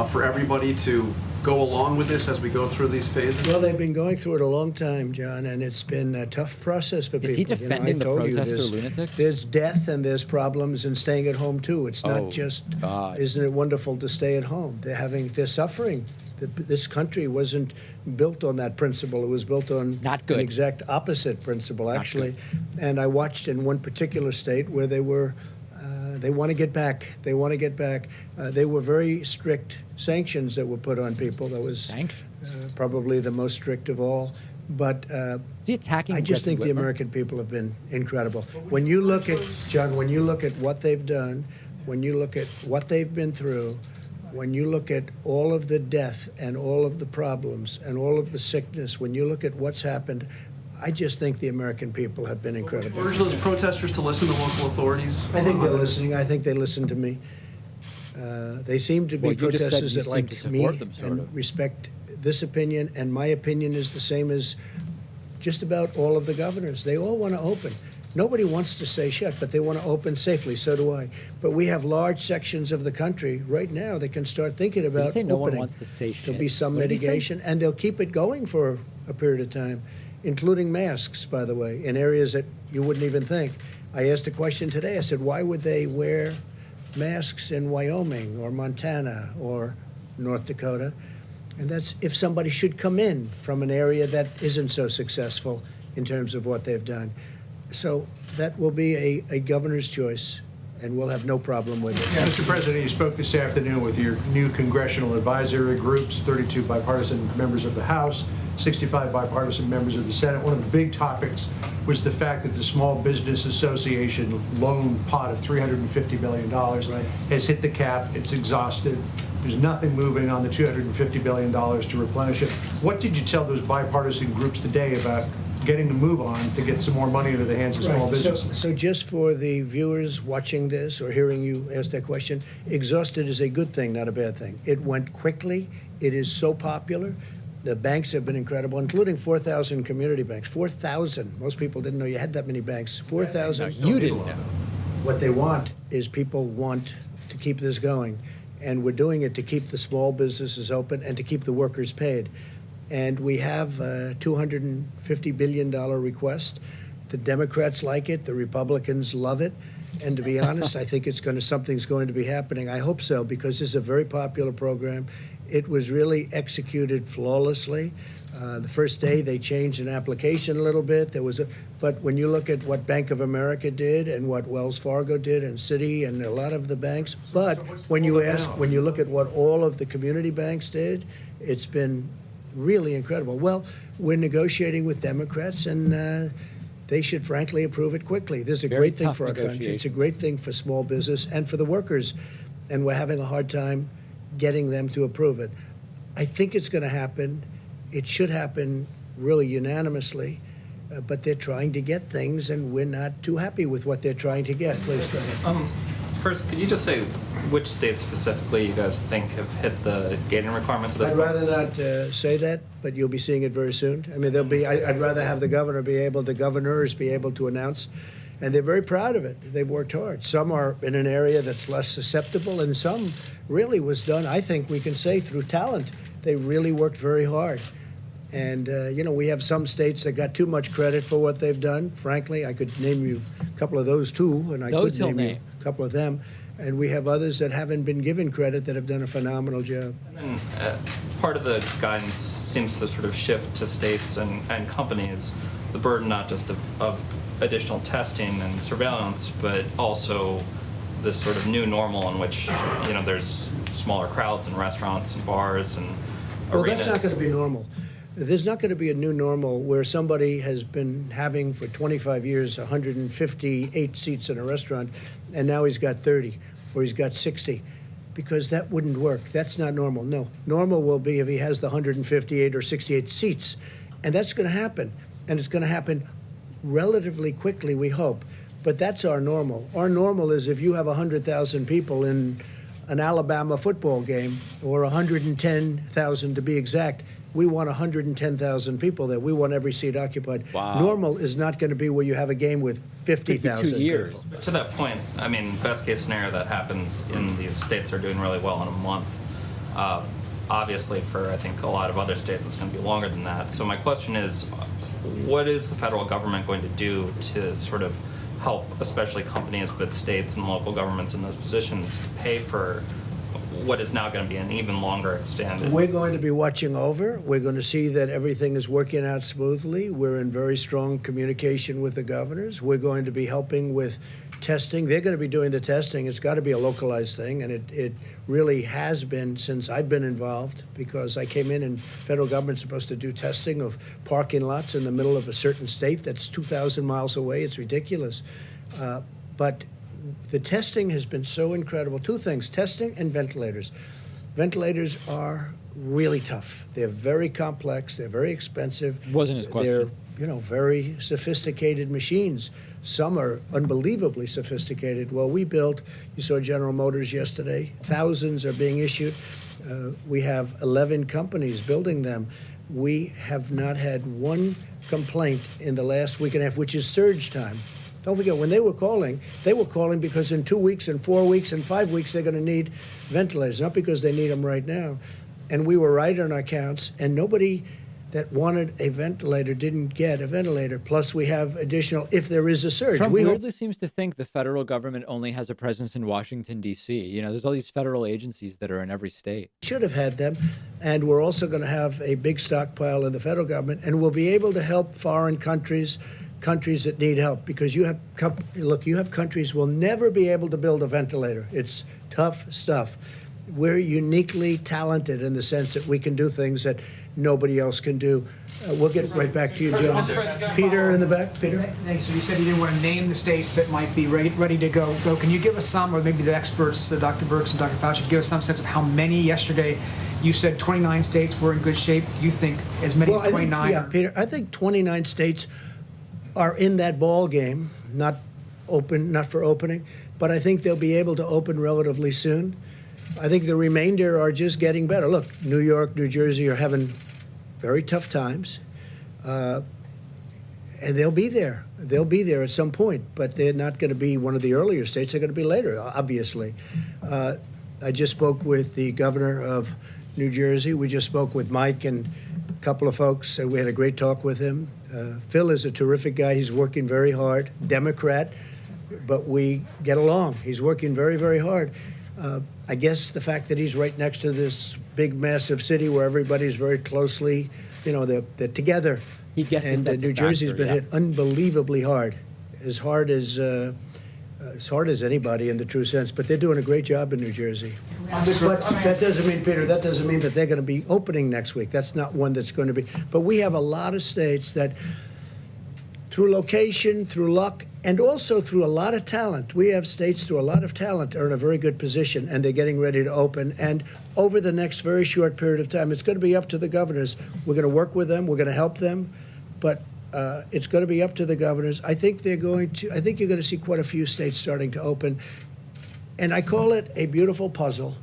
for everybody to go along with this as we go through these phases? Well, they've been going through it a long time, John, and it's been a tough process for people. Is he defending the protester lunatic? There's death and there's problems in staying at home too. It's not Oh, just, God. isn't it wonderful to stay at home? They're suffering. This country wasn't built on that principle. It was built on Not good. an exact opposite principle, actually. And I watched in one particular state where they were. They want to get back. They want to get back. They were very strict sanctions that were put on people. That was Sanctions? probably the most strict of all. But Is he attacking I just Gretchen think the Whitmer? American people have been incredible. When you look at, John, when you look at what they've done, when you look at what they've been through, when you look at all of the death and all of the problems and all of the sickness, when you look at what's happened, I just think the American people have been incredible. Urge those protesters to listen to local authorities? I think they're listening. I think they listen to me. They seem to be Well, you just said protesters you that seem like to me support them, sort and of. respect this opinion, and my opinion is the same as just about all of the governors. They all want to open. Nobody wants to stay shut, but they want to open safely. So do I. But we have large sections of the country right now that can start thinking Did about he say no one opening. wants to say shit? There'll be some What did he say? mitigation, and they'll keep it going for a period of time, including masks, by the way, in areas that you wouldn't even think. I asked a question today. I said, why would they wear masks in Wyoming or Montana or North Dakota? And that's if somebody should come in from an area that isn't so successful in terms of what they've done. So that will be a governor's choice. and we'll have no problem with it. Yeah, Mr. President, you spoke this afternoon with your new congressional advisory groups, 32 bipartisan members of the House, 65 bipartisan members of the Senate. One of the big topics was the fact that the Small Business Association loan pot of $350 billion has hit the cap. It's exhausted. There's nothing moving on the $250 billion to replenish it. What did you tell those bipartisan groups today about getting the move on to get some more money into the hands of small businesses? So just for the viewers watching this or hearing you ask that question, exhausted is a good thing, not a bad thing. It went quickly. It is so popular. The banks have been incredible, including 4,000 community banks. 4,000. Most people didn't know you had that many banks. 4,000. You didn't know. What they want is people want to keep this going. And we're doing it to keep the small businesses open and to keep the workers paid. And we have a $250 billion request. The Democrats like it. The Republicans love it. And to be honest, I think something's going to be happening. I hope so, because this is a very popular program. It was really executed flawlessly. The first day they changed an application a little bit. But when you look at what Bank of America did and what Wells Fargo did and Citi and a lot of the banks, but when you look at what all of the community banks did, it's been really incredible. Well, we're negotiating with Democrats, and they should frankly approve it quickly. This is a Very great thing tough for our country. negotiation. It's a great thing for small business and for the workers, and we're having a hard time getting them to approve it. I think it's going to happen. It should happen really unanimously, but they're trying to get things, and we're not too happy with what they're trying to get. Please go ahead. First, could you just say which states specifically you guys think have hit the gating requirements at this I'd point? rather not say that, but you'll be seeing it very soon. I mean, I'd rather have the governors be able to announce, and they're very proud of it. They've worked hard. Some are in an area that's less susceptible, and some really was done, I think we can say, through talent. They really worked very hard. And, we have some states that got too much credit for what they've done. Frankly, I could name you a couple of those too, and I Those could he'll name you name. a couple of them. And we have others that haven't been given credit that have done a phenomenal job. And part of the guidance seems to sort of shift to states and companies the burden not just of additional testing and surveillance, but also this sort of new normal in which there's smaller crowds in restaurants and bars and Well, arenas. that's not going to be normal. There's not going to be a new normal where somebody has been having for 25 years 158 seats in a restaurant, and now he's got 30 or he's got 60, because that wouldn't work. That's not normal. No, normal will be if he has the 158 or 68 seats, and that's going to happen, and it's going to happen relatively quickly, we hope. But that's our normal. Our normal is if you have 100,000 people in an Alabama football game, or 110,000 to be exact. We want 110,000 people there. We want every seat occupied. Wow. Normal is not going to be where you have a game with 50,000 52 years. people. To that point, I mean, best case scenario that happens in the states that are doing really well in a month. Obviously, for I think a lot of other states, it's going to be longer than that. So my question is, what is the federal government going to do to sort of help, especially companies, but states and local governments in those positions, to pay for what is now going to be an even longer extended? We're going to be watching over. We're going to see that everything is working out smoothly. We're in very strong communication with the governors. We're going to be helping with testing. They're going to be doing the testing. It's got to be a localized thing, and it really has been since I've been involved, because I came in and federal government's supposed to do testing of parking lots in the middle of a certain state that's 2,000 miles away. It's ridiculous. But the testing has been so incredible. Two things, testing and ventilators. Ventilators are really tough. They're very complex. They're very expensive. Wasn't his question. They're, very sophisticated machines. Some are unbelievably sophisticated. Well, we built, you saw General Motors yesterday. Thousands are being issued. We have 11 companies building them. We have not had one complaint in the last week and a half, which is surge time. Don't forget, when they were calling because in 2 weeks and 4 weeks and 5 weeks, they're going to need ventilators, not because they need them right now. And we were right on our counts, and nobody that wanted a ventilator didn't get a ventilator. Plus, we have additional if there is a surge. Trump We hope weirdly seems to think the federal government only has a presence in Washington, D.C. There's all these federal agencies that are in every state. should have had them. And we're also going to have a big stockpile in the federal government, and we'll be able to help foreign countries countries that need help because you have countries will never be able to build a ventilator. It's tough stuff. We're uniquely talented in the sense that we can do things that nobody else can do. We'll get right back to you, John. Peter in the back. Peter. Thanks. So you said you didn't want to name the states that might be ready to go. Can you give us some, or maybe the experts, Dr. Birx and Dr. Fauci, give us some sense of how many yesterday? You said 29 states were in good shape. Do you think as many as 29? Yeah, Peter, I think 29 states are in that ball game, not for opening, but I think they'll be able to open relatively soon. I think the remainder are just getting better. Look, New York, New Jersey are having very tough times, and they'll be there. They'll be there at some point, but they're not going to be one of the earlier states. They're going to be later, obviously. I just spoke with the governor of New Jersey. We just spoke with Mike and a couple of folks. We had a great talk with him. Phil is a terrific guy. He's working very hard. Democrat, but we get along. He's working very, very hard. I guess the fact that he's right next to this big, massive city where everybody's very closely, they're together. He guesses and that's New a Jersey's factor, been yeah. hit unbelievably hard as hard as anybody in the true sense. But they're doing a great job in New Jersey. But that doesn't mean, Peter, that doesn't mean that they're going to be opening next week. That's not one that's going to be. But we have a lot of states that, through location, through luck, and also through a lot of talent, we have states through a lot of talent are in a very good position, and they're getting ready to open. And over the next very short period of time, it's going to be up to the governors. We're going to work with them. We're going to help them. But it's going to be up to the governors. I think you're going to see quite a few states starting to open. And I call it a beautiful puzzle.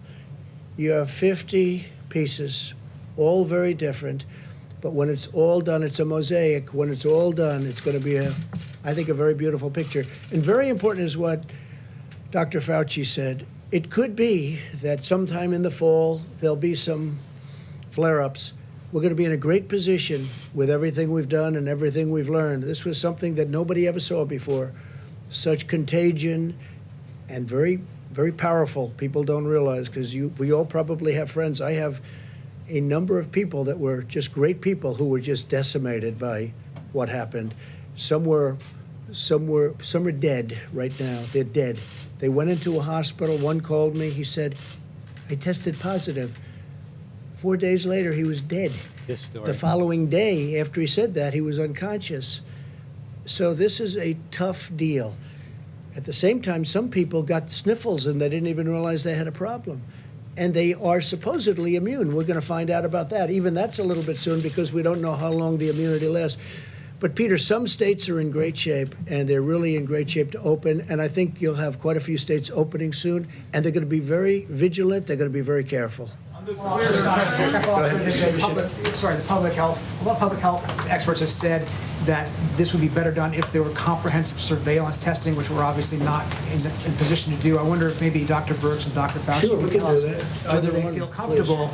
You have 50 pieces, all very different. But when it's all done, it's a mosaic. When it's all done, it's going to be I think, a very beautiful picture. And very important is what Dr. Fauci said. It could be that sometime in the fall, there'll be some flare-ups. We're going to be in a great position with everything we've done and everything we've learned. This was something that nobody ever saw before. Such contagion and very, very powerful. People don't realize, because we all probably have friends. I have a number of people that were just great people who were just decimated by what happened. Some are dead right now. They're dead. They went into a hospital. One called me. He said, I tested positive. 4 days later, he was dead. This story. The following day, after he said that, he was unconscious. So this is a tough deal. At the same time, some people got sniffles and they didn't even realize they had a problem. And they are supposedly immune. We're going to find out about that. Even that's a little bit soon because we don't know how long the immunity lasts. But, Peter, some states are in great shape, and they're really in great shape to open. And I think you'll have quite a few states opening soon, and they're going to be very vigilant. They're going to be very careful. The public health experts have said that this would be better done if there were comprehensive surveillance testing, which we're obviously not in position to do. I wonder if maybe Dr. Birx and Dr. Fauci Sure, we could can tell do us that. whether Either they one, feel please. comfortable.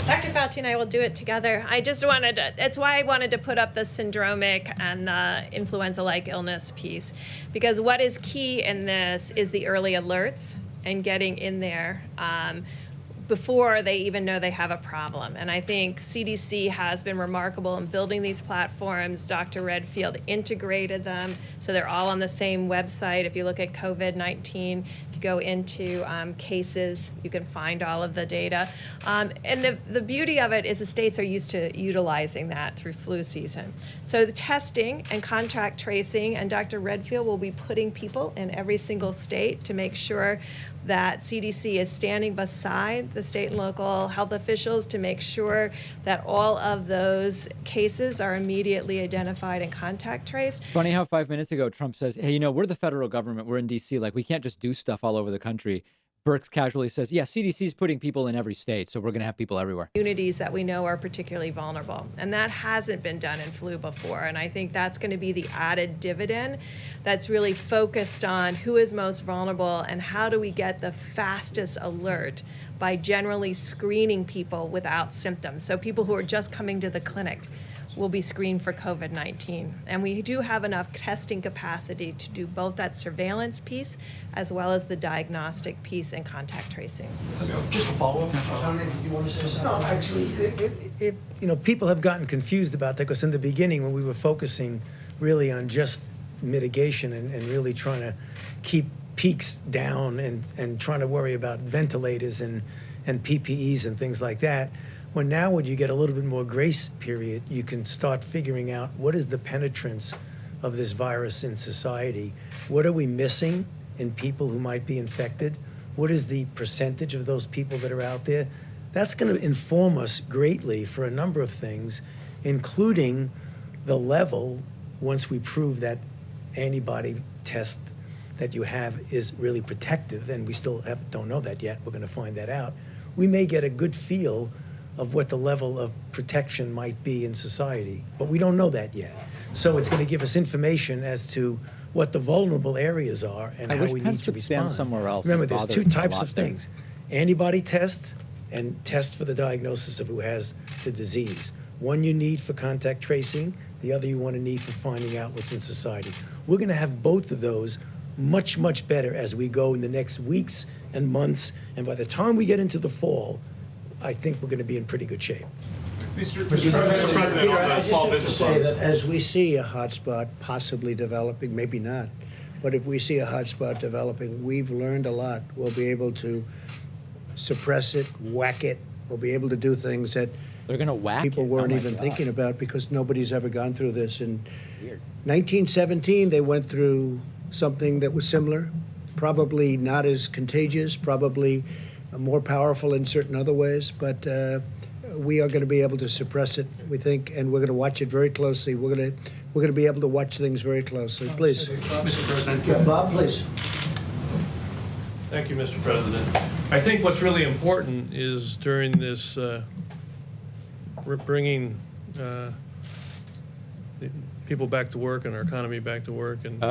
Dr. Fauci and I will do it together. I just wanted to, it's why I wanted to put up the syndromic and the influenza-like illness piece, because what is key in this is the early alerts and getting in there before they even know they have a problem. And I think CDC has been remarkable in building these platforms. Dr. Redfield integrated them so they're all on the same website. If you look at COVID-19, if you go into cases, you can find all of the data. And the beauty of it is the states are used to utilizing that through flu season. So the testing and contact tracing, and Dr. Redfield will be putting people in every single state to make sure that CDC is standing beside the state and local health officials to make sure that all of those cases are immediately identified and contact traced. Funny how 5 minutes ago Trump says, hey, we're the federal government. We're in D.C. Like, we can't just do stuff all over the country. Birx casually says, yeah, CDC's putting people in every state, so we're going to have people everywhere. Communities that we know are particularly vulnerable. And that hasn't been done in flu before. And I think that's going to be the added dividend that's really focused on who is most vulnerable and how do we get the fastest alert by generally screening people without symptoms. So people who are just coming to the clinic will be screened for COVID-19. And we do have enough testing capacity to do both that surveillance piece as well as the diagnostic piece and contact tracing. Just a follow-up. You want to say something? No, actually, people have gotten confused about that because in the beginning when we were focusing really on just mitigation and really trying to keep peaks down and trying to worry about ventilators and PPEs and things like that. Well, now when you get a little bit more grace period, you can start figuring out what is the penetrance of this virus in society. What are we missing in people who might be infected? What is the percentage of those people that are out there? That's going to inform us greatly for a number of things, including the level, once we prove that antibody test that you have is really protective, and we still don't know that yet. We're going to find that out. We may get a good feel of what the level of protection might be in society, but we don't know that yet. So it's going to give us information as to what the vulnerable areas are and I how wish we Pence need to would stand respond. somewhere else. Remember, It's there's two bothered me a types lot of there. things: antibody tests and tests for the diagnosis of who has the disease. One you need for contact tracing, the other you want to need for finding out what's in society. We're going to have both of those much, much better as we go in the next weeks and months. And by the time we get into the fall, I think we're going to be in pretty good shape. Mr. President, on the small business say loans. that as we see a hotspot possibly developing, maybe not, but if we see a hotspot developing, we've learned a lot. We'll be able to suppress it, whack it. We'll be able to do things that They're going to whack people it? weren't Oh my even God. thinking about because nobody's ever gone through this. In Weird. 1917, they went through something that was similar, probably not as contagious, probably more powerful in certain other ways, but we are going to be able to suppress it, we think, and we're going to watch it very closely. We're going to be able to watch things very closely. Please. Mr. President. Yeah, Bob, please. Thank you, Mr. President. I think what's really important is during this bringing the people back to work and our economy back to work, and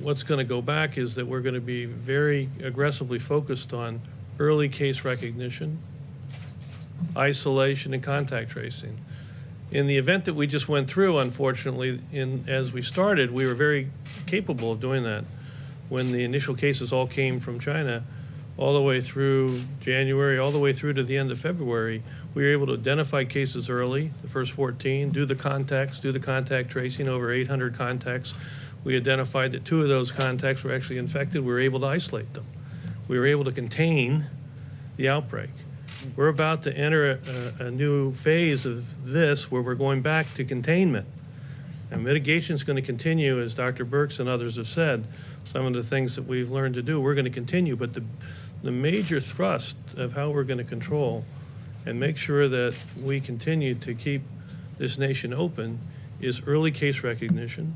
what's going to go back is that we're going to be very aggressively focused on early case recognition, isolation, and contact tracing. In the event that we just went through, unfortunately, as we started, we were very capable of doing that. When the initial cases all came from China, all the way through January, all the way through to the end of February, we were able to identify cases early, the first 14, do the contact tracing, over 800 contacts. We identified that 2 of those contacts were actually infected. We were able to isolate them. We were able to contain the outbreak. We're about to enter a new phase of this where we're going back to containment. And mitigation is going to continue, as Dr. Birx and others have said. Some of the things that we've learned to do, we're going to continue. But the major thrust of how we're going to control and make sure that we continue to keep this nation open is early case recognition,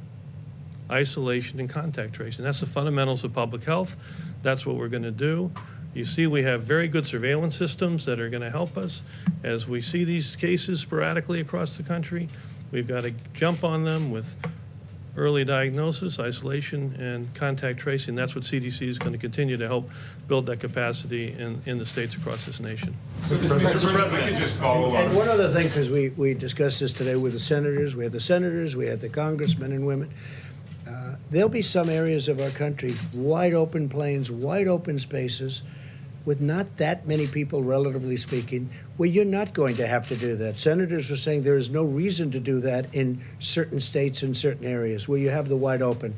isolation, and contact tracing. That's the fundamentals of public health. That's what we're going to do. You see, we have very good surveillance systems that are going to help us. As we see these cases sporadically across the country, we've got to jump on them with early diagnosis, isolation, and contact tracing. That's what CDC is going to continue to help build that capacity in the states across this nation. Mr. President, I could just follow And on. one other thing, because we discussed this today with the senators, we had the congressmen and women. There'll be some areas of our country, wide open plains, wide open spaces, with not that many people, relatively speaking, where you're not going to have to do that. Senators were saying there is no reason to do that in certain states and certain areas where you have the wide open.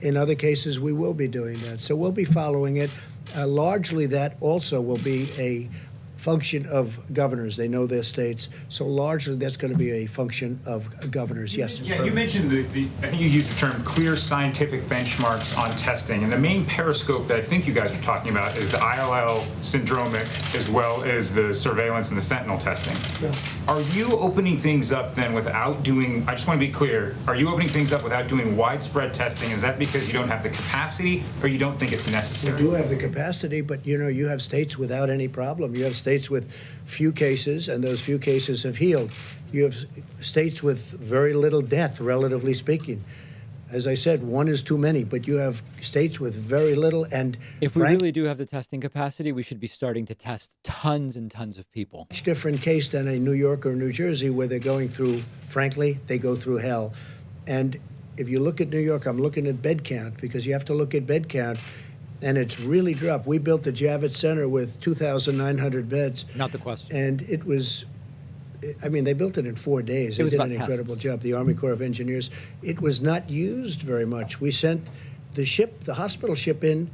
In other cases, we will be doing that. So we'll be following it. Largely, that also will be a function of governors. They know their states. So largely, that's going to be a function of governors. Yes. Yeah, you mentioned I think you used the term clear scientific benchmarks on testing. And the main periscope that I think you guys are talking about is the ILL syndromic as well as the surveillance and the sentinel testing. Yeah. Are you opening things up then without doing, I just want to be clear, are you opening things up without doing widespread testing? Is that because you don't have the capacity or you don't think it's necessary? We do have the capacity, but you have states without any problem. You have states with few cases, and those few cases have healed. You have states with very little death, relatively speaking. As I said, one is too many, but you have states with very little. And If we really do have the testing capacity, we should be starting to test tons and tons of people. much different case than a New York or New Jersey, where they're going through, frankly, they go through hell. And if you look at New York, I'm looking at bed count, because you have to look at bed count. And it's really dropped. We built the Javits Center with 2,900 beds. Not the question. And it was I mean, they built it in 4 days. It They was did about an tests. incredible job. The Army Corps of Engineers. It was not used very much. We sent the hospital ship in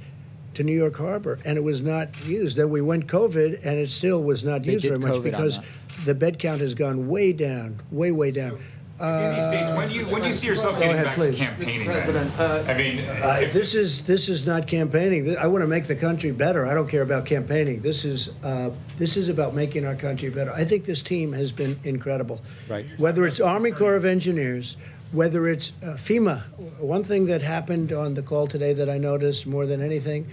to New York Harbor, and it was not used. Then we went COVID, and it still was not They used did very much COVID on because that. the bed count has gone way down, way down. In these states, when do you see yourself getting ahead, back please. to campaigning? Mr. President, I mean, This is not campaigning. I want to make the country better. I don't care about campaigning. This is about making our country better. I think this team has been incredible. Right. Whether it's Army Corps of Engineers, whether it's FEMA. One thing that happened on the call today that I noticed more than anything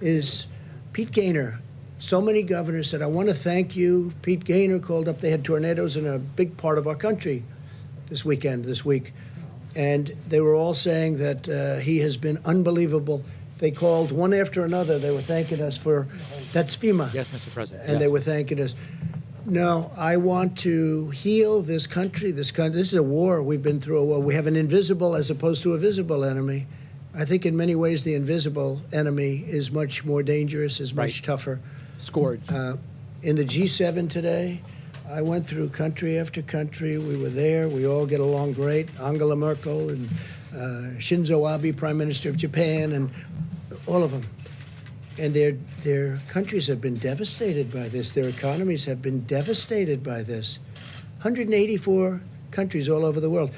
is Pete Gaynor. So many governors said, "I want to thank you." Pete Gaynor called up. They had tornadoes in a big part of our country this week, and they were all saying that he has been unbelievable. They called one after another. They were thanking us for, that's FEMA. Yes, Mr. President. And they were thanking us. No, I want to heal this country. This is a war. We've been through a war. We have an invisible as opposed to a visible enemy. I think in many ways the invisible enemy is much more dangerous, is much Right. tougher. Scourge. In the G7 today, I went through country after country. We were there. We all get along great. Angela Merkel and Shinzo Abe, Prime Minister of Japan, and all of them. And their countries have been devastated by this. Their economies have been devastated by this. 184 countries all over the world.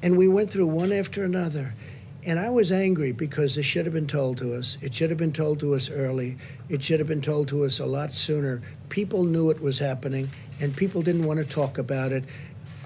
And we went through one after another. And I was angry because this should have been told to us. It should have been told to us early. It should have been told to us a lot sooner. People knew it was happening, and people didn't want to talk about it.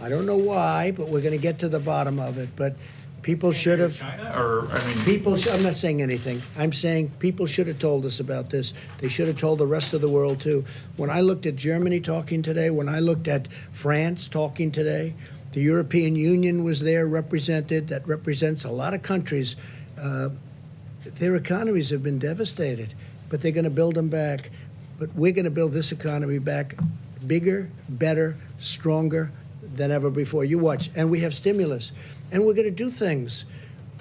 I don't know why, but we're going to get to the bottom of it. But people should have. China, or I mean, I'm not saying anything. I'm saying people should have told us about this. They should have told the rest of the world too. When I looked at Germany talking today, when I looked at France talking today, the European Union was there represented. That represents a lot of countries. Their economies have been devastated, but they're going to build them back. But we're going to build this economy back bigger, better, stronger than ever before. You watch. And we have stimulus. And we're going to do things,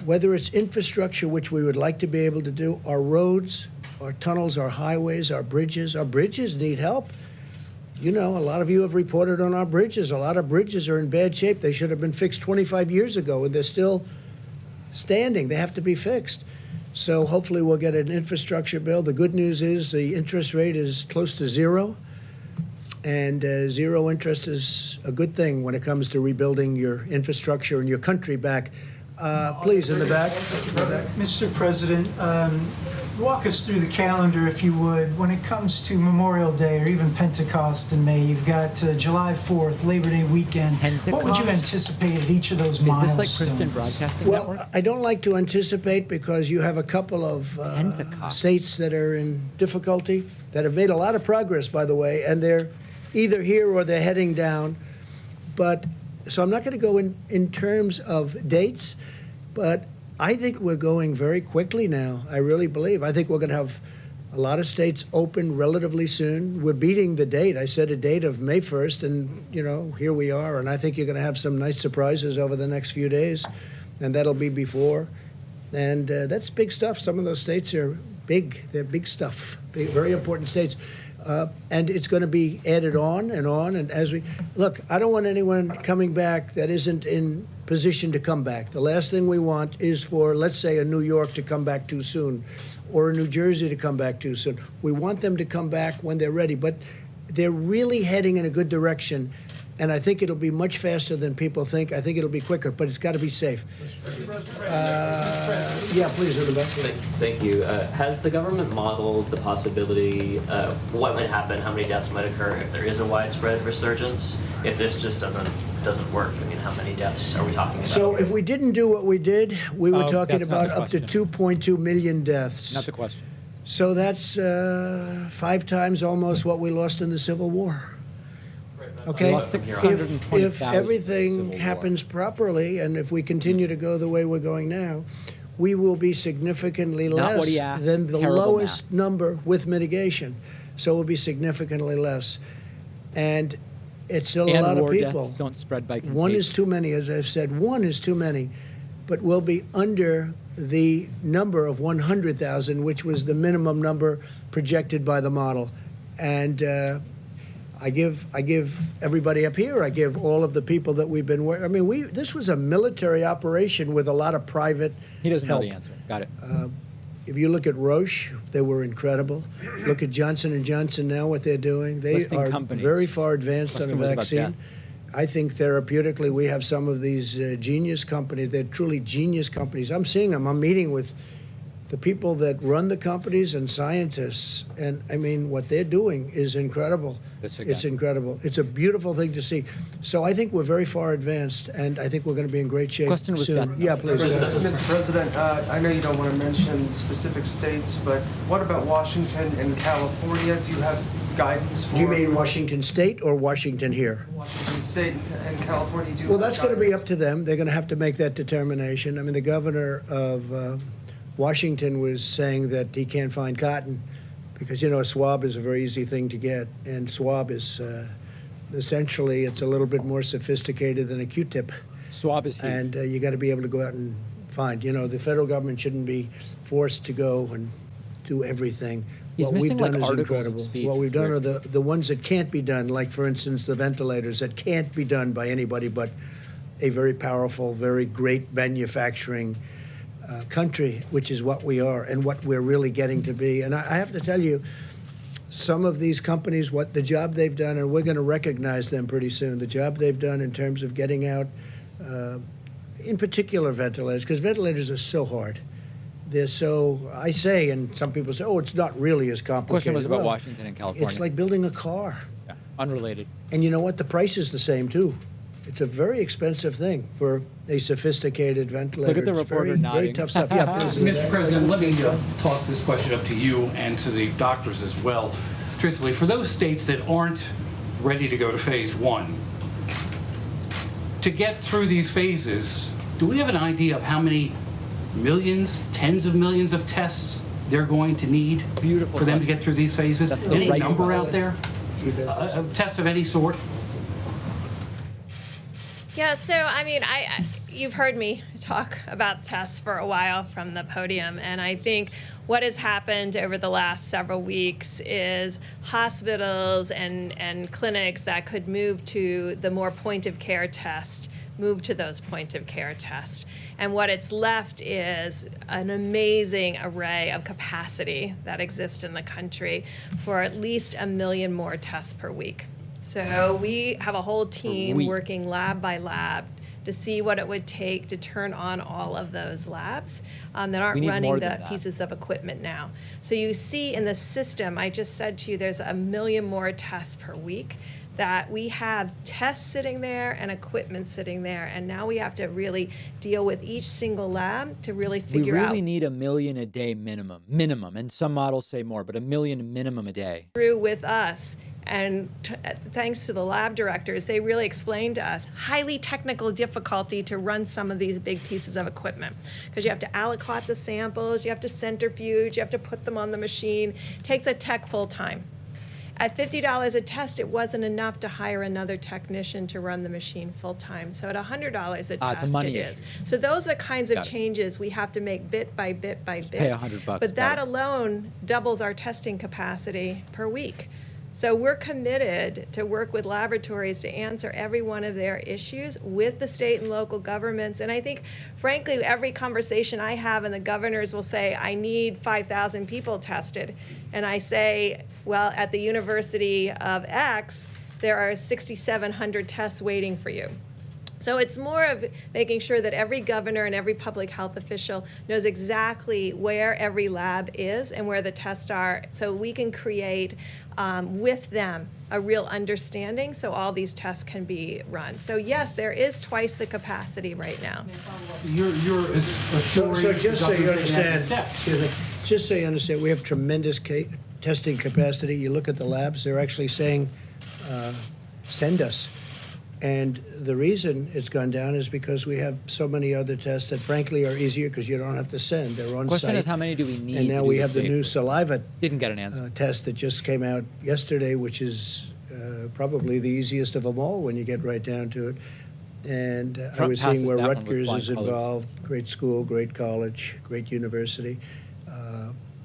whether it's infrastructure, which we would like to be able to do, our roads, our tunnels, our highways, our bridges. Our bridges need help. You know, a lot of you have reported on our bridges. A lot of bridges are in bad shape. They should have been fixed 25 years ago, and they're still standing. They have to be fixed. So hopefully we'll get an infrastructure bill. The good news is the interest rate is close to zero, and zero interest is a good thing when it comes to rebuilding your infrastructure and your country back. Please, in the back. Mr. President, walk us through the calendar, if you would. When it comes to Memorial Day or even Pentecost in May, you've got July 4th, Labor Day weekend. What would you anticipate at each of those Is this milestones? like Christian Broadcasting Well, Network? I don't like to anticipate because you have a couple of Pentecost. states that are in difficulty, that have made a lot of progress, by the way, and they're either here or they're heading down. But so I'm not going to go in terms of dates, but I think we're going very quickly now. I really believe. I think we're going to have a lot of states open relatively soon. We're beating the date. I said a date of May 1st, and, you know, here we are. And I think you're going to have some nice surprises over the next few days, and that'll be before. And that's big stuff. Some of those states are big. They're big stuff, big, very important states. And it's going to be added on. And as we look, I don't want anyone coming back that isn't in position to come back. The last thing we want is for, let's say, a New York to come back too soon, or a New Jersey to come back too soon. We want them to come back when they're ready. But they're really heading in a good direction. And I think it'll be much faster than people think. I think it'll be quicker, but it's got to be safe. Yeah, please, in the back. Thank you. Has the government modeled the possibility what might happen, how many deaths might occur if there is a widespread resurgence? If this just doesn't work, I mean, how many deaths are we talking about? So if we didn't do what we did, we were talking that's not about the up to question. 2.2 million deaths. Not the question. So that's 5 times almost what we lost in the Civil War. Okay, lost if 620,000 everything Civil War. happens properly, and if we continue to go the way we're going now, we will be significantly Not what less he asked. than the Terrible lowest number with mitigation. So we'll be significantly less, and it's still a And lot of war people. deaths don't spread by contagion. One is too many, as I've said. One is too many, but we'll be under the number of 100,000, which was the minimum number projected by the model. And I give everybody up here. I give all of the people that we've been. I mean, this was a military operation with a lot of private. He doesn't help. know the answer. Got it. If you look at Roche, they were incredible. Look at Johnson & Johnson now, what they're doing. They Listing are companies. very far advanced on a Question was about vaccine. death. I think therapeutically, we have some of these genius companies. They're truly genius companies. I'm seeing them. I'm meeting with the people that run the companies and scientists. And I mean, what they're doing is incredible. It's incredible. It's a beautiful thing to see. So I think we're very far advanced, and I think we're going to be in great shape Question was soon. death. Yeah, please. Mr. President, I know you don't want to mention specific states, but what about Washington and California? Do you have guidance for? Do you mean Washington State or Washington here? Washington State and California? Do you Well, have that's going to be guidance? up to them. They're going to have to make that determination. I mean, the governor of Washington was saying that he can't find cotton because, you know, a swab is a very easy thing to get. And swab is essentially, it's a little bit more sophisticated than a Q-tip. Swab is huge. And you got to be able to go out and find. You know, the federal government shouldn't be forced to go and do everything. He's What missing, we've done like, is articles of incredible. speech. What we've done Weird. are the ones that can't be done, like, for instance, the ventilators that can't be done by anybody but a very powerful, very great manufacturing country, which is what we are and what we're really getting to be. And I have to tell you, some of these companies, what the job they've done, and we're going to recognize them pretty soon, the job they've done in terms of getting out, in particular, ventilators, because ventilators are so hard. They're so, I say, and some people say, oh, it's not really as complicated. Question was about Well, Washington and California. It's like building a car. Yeah, unrelated. And you know what? The price is the same, too. It's a very expensive thing for a sophisticated ventilator. Look at the It's reporter very, nodding. very tough stuff. Yeah, please. Mr. President, let me toss this question up to you and to the doctors as well. Truthfully, for those states that aren't ready to go to phase one, to get through these phases, do we have an idea of how many millions, tens of millions of tests they're going to need Beautiful for them to question. get through these phases? That's the Any right number question. out there? A test of any sort? Yeah, so I mean, you've heard me talk about tests for a while from the podium, and I think what has happened over the last several weeks is hospitals and clinics that could move to the more point of care test move to those point of care tests. And what it's left is an amazing array of capacity that exists in the country for at least 1 million more tests per week. So we have a whole team working lab by lab to see what it would take to turn on all of those labs that We aren't need running more the than that. pieces of equipment now. So you see in the system, I just said to you, there's 1 million more tests per week, that we have tests sitting there and equipment sitting there, and now we have to really deal with each single lab to really We figure out really need 1 million a day minimum, and some models say more, but 1 million minimum a day. through with us. And thanks to the lab directors, they really explained to us highly technical difficulty to run some of these big pieces of equipment, because you have to aliquot the samples, you have to centrifuge, you have to put them on the machine. It takes a tech full time. At $50 a test, it wasn't enough to hire another technician to run the machine full time. So at $100 a It's a test, money it issue. is. So those are the kinds of Got it. changes we have to make bit by bit by bit. pay $100. But Got that it. alone doubles our testing capacity per week. So we're committed to work with laboratories to answer every one of their issues with the state and local governments. And I think, frankly, every conversation I have, and the governors will say, I need 5,000 people tested. And I say, well, at the University of X, there are 6,700 tests waiting for you. So it's more of making sure that every governor and every public health official knows exactly where every lab is and where the tests are, so we can create with them a real understanding so all these tests can be run. So yes, there is twice the capacity right now. You're assuring So just so the you government they have understand, the steps. excuse me, just so you understand, we have tremendous testing capacity. You look at the labs, they're actually saying, send us. And the reason it's gone down is because we have so many other tests that frankly are easier because you don't have to send. They're on Question site. is, how many do we need? And to now do we this have the new safely? saliva Didn't get an answer. test that just came out yesterday, which is probably the easiest of them all when you get right down to it. And I Trump was seeing passes where that one with Rutgers flying is colors. involved. Great school, great college, great university.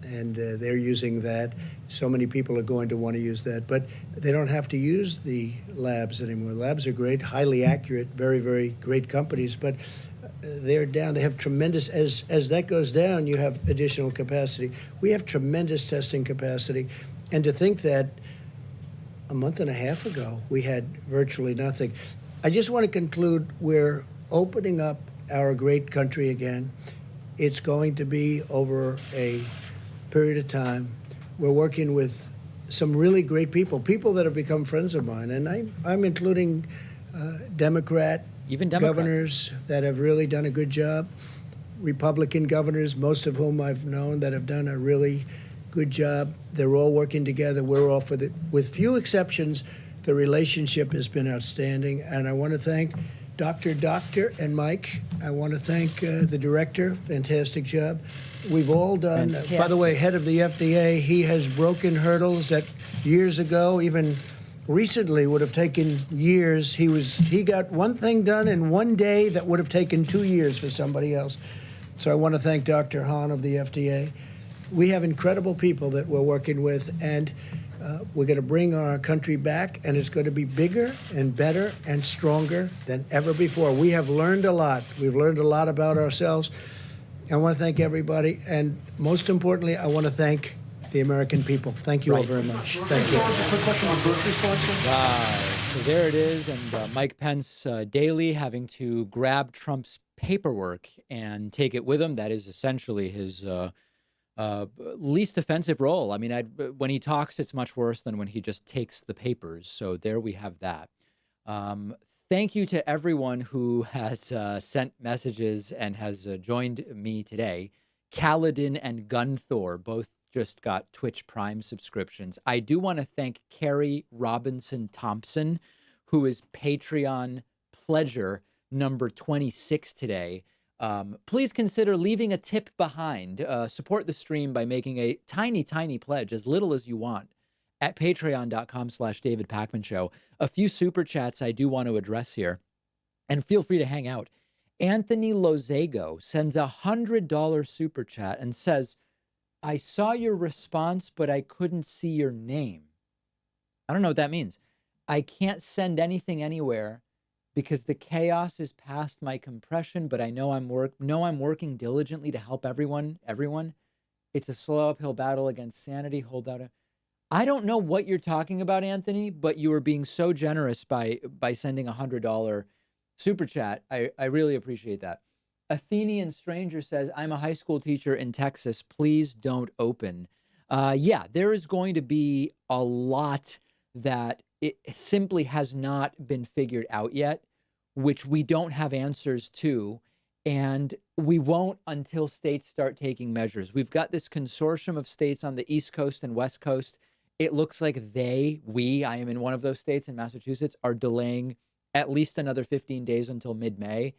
and they're using that. So many people are going to want to use that, but they don't have to use the labs anymore. Labs are great, highly accurate, very, very great companies, but they're down. They have tremendous, as that goes down, you have additional capacity. We have tremendous testing capacity, and to think that a month and a half ago we had virtually nothing. I just want to conclude, we're opening up our great country again. It's going to be over a period of time. We're working with some really great people that have become friends of mine, and I'm including Even Democrats. governors that have really done a good job, Republican governors, most of whom I've known that have done a really good job. They're all working together. We're all with few exceptions, the relationship has been outstanding, and I want to thank Doctor and Mike. I want to thank the director. Fantastic job. We've all done. By the way, head of the FDA, he has broken hurdles that years ago, even recently, would have taken years. He got one thing done in one day that would have taken 2 years for somebody else. So I want to thank Dr. Hahn of the FDA. We have incredible people that we're working with, and we're going to bring our country back, and it's going to be bigger and better and stronger than ever before. We have learned a lot. We've learned a lot about ourselves. I want to thank everybody, and most importantly, I want to thank the American people. Thank you all very much. Thank you. Quick question on grocery So there it is, and Mike Pence daily having to grab Trump's paperwork and take it with him. That is essentially his least offensive role. I mean, when he talks, it's much worse than when he just takes the papers. So there we have that. Thank you to everyone who has sent messages and has joined me today. Kaladin and Gunthor both just got Twitch Prime subscriptions. I do want to thank Carrie Robinson Thompson, who is Patreon pledger number 26 today. Please consider leaving a tip behind. Support the stream by making a tiny, tiny pledge, as little as you want, at patreon.com/David Pakman Show. A few super chats I do want to address here, and feel free to hang out. Anthony Lozago sends a $100 super chat and says, I saw your response, but I couldn't see your name. I don't know what that means. I can't send anything anywhere because the chaos is past my compression, but I know I'm working diligently to help everyone. It's a slow uphill battle against sanity. Hold out. I don't know what you're talking about, Anthony, but you are being so generous by sending a $100 super chat. I really appreciate that. Athenian Stranger says, I'm a high school teacher in Texas. Please don't open. Yeah, there is going to be a lot that it simply has not been figured out yet, which we don't have answers to, and we won't until states start taking measures. We've got this consortium of states on the East Coast and West Coast. It looks like I am in one of those states in Massachusetts, are delaying at least another 15 days until mid-May.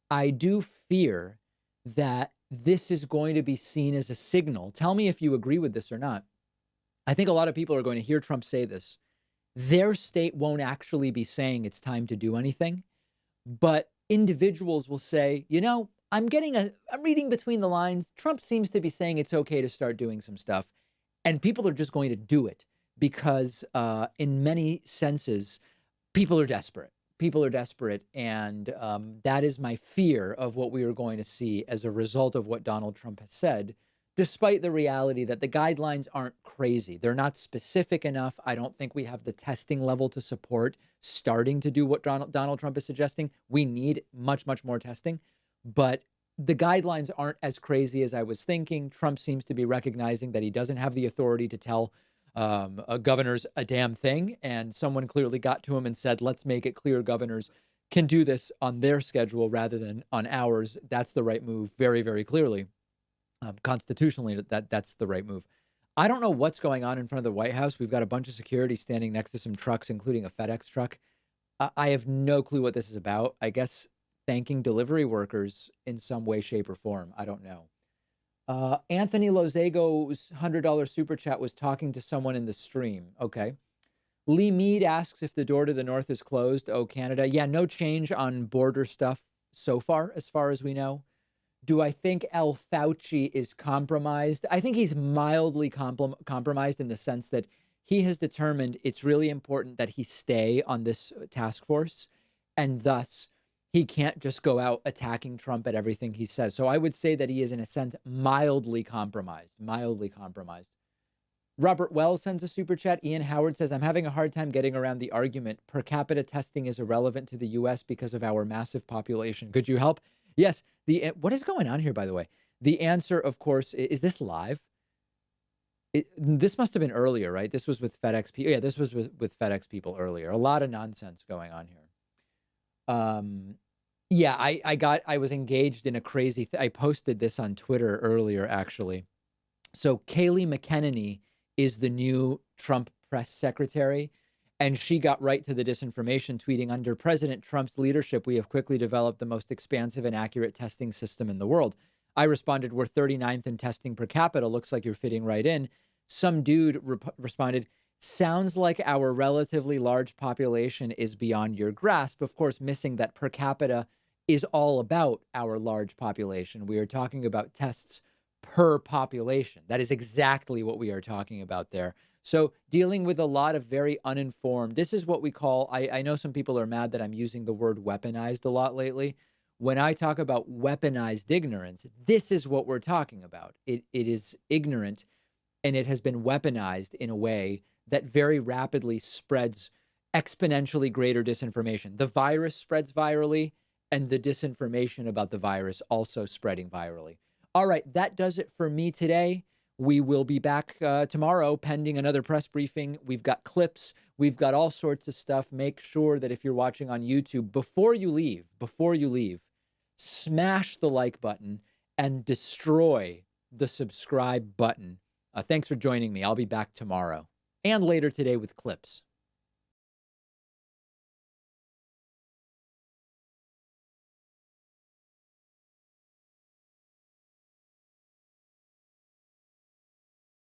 I do fear that this is going to be seen as a signal. Tell me if you agree with this or not. I think a lot of people are going to hear Trump say this. Their state won't actually be saying it's time to do anything, but individuals will say, I'm reading between the lines. Trump seems to be saying it's okay to start doing some stuff, and people are just going to do it because in many senses, people are desperate. And that is my fear of what we are going to see as a result of what Donald Trump has said, despite the reality that the guidelines aren't crazy. They're not specific enough. I don't think we have the testing level to support starting to do what Donald Trump is suggesting. We need much, much more testing. But the guidelines aren't as crazy as I was thinking. Trump seems to be recognizing that he doesn't have the authority to tell governors a damn thing. And someone clearly got to him and said, let's make it clear governors can do this on their schedule rather than on ours. That's the right move, very, very clearly. Constitutionally, that's the right move. I don't know what's going on in front of the White House. We've got a bunch of security standing next to some trucks, including a FedEx truck. I have no clue what this is about. I guess thanking delivery workers in some way, shape, or form. I don't know. Anthony Lozago's $100 super chat was talking to someone in the stream. Okay. Lee Mead asks if the door to the north is closed. Oh, Canada. Yeah, no change on border stuff so far as we know. Do I think L. Fauci is compromised? I think he's mildly compromised in the sense that he has determined it's really important that he stay on this task force, and thus he can't just go out attacking Trump at everything he says. So I would say that he is, in a sense, mildly compromised. Robert Wells sends a super chat. Ian Howard says, I'm having a hard time getting around the argument per capita testing is irrelevant to the U.S. because of our massive population. Could you help? Yes. What is going on here, by the way? The answer, of course, is this live? This must have been earlier, right? This was with FedEx people. Yeah, this was with FedEx people earlier. A lot of nonsense going on here. Yeah, I was engaged in a crazy, I posted this on Twitter earlier, actually. So Kayleigh McEnany is the new Trump press secretary, and she got right to the disinformation, tweeting, under President Trump's leadership, we have quickly developed the most expansive and accurate testing system in the world. I responded, we're 39th in testing per capita. Looks like you're fitting right in. Some dude responded, sounds like our relatively large population is beyond your grasp. Of course, missing that per capita is all about our large population. We are talking about tests per population. That is exactly what we are talking about there. So dealing with a lot of very uninformed, this is what we call, I know some people are mad that I'm using the word weaponized a lot lately. When I talk about weaponized ignorance, this is what we're talking about. It is ignorant, and it has been weaponized in a way that very rapidly spreads exponentially greater disinformation. The virus spreads virally, and the disinformation about the virus also spreading virally. All right, that does it for me today. We will be back tomorrow pending another press briefing. We've got clips. We've got all sorts of stuff. Make sure that if you're watching on YouTube, before you leave, smash the like button and destroy the subscribe button. Thanks for joining me. I'll be back tomorrow and later today with clips.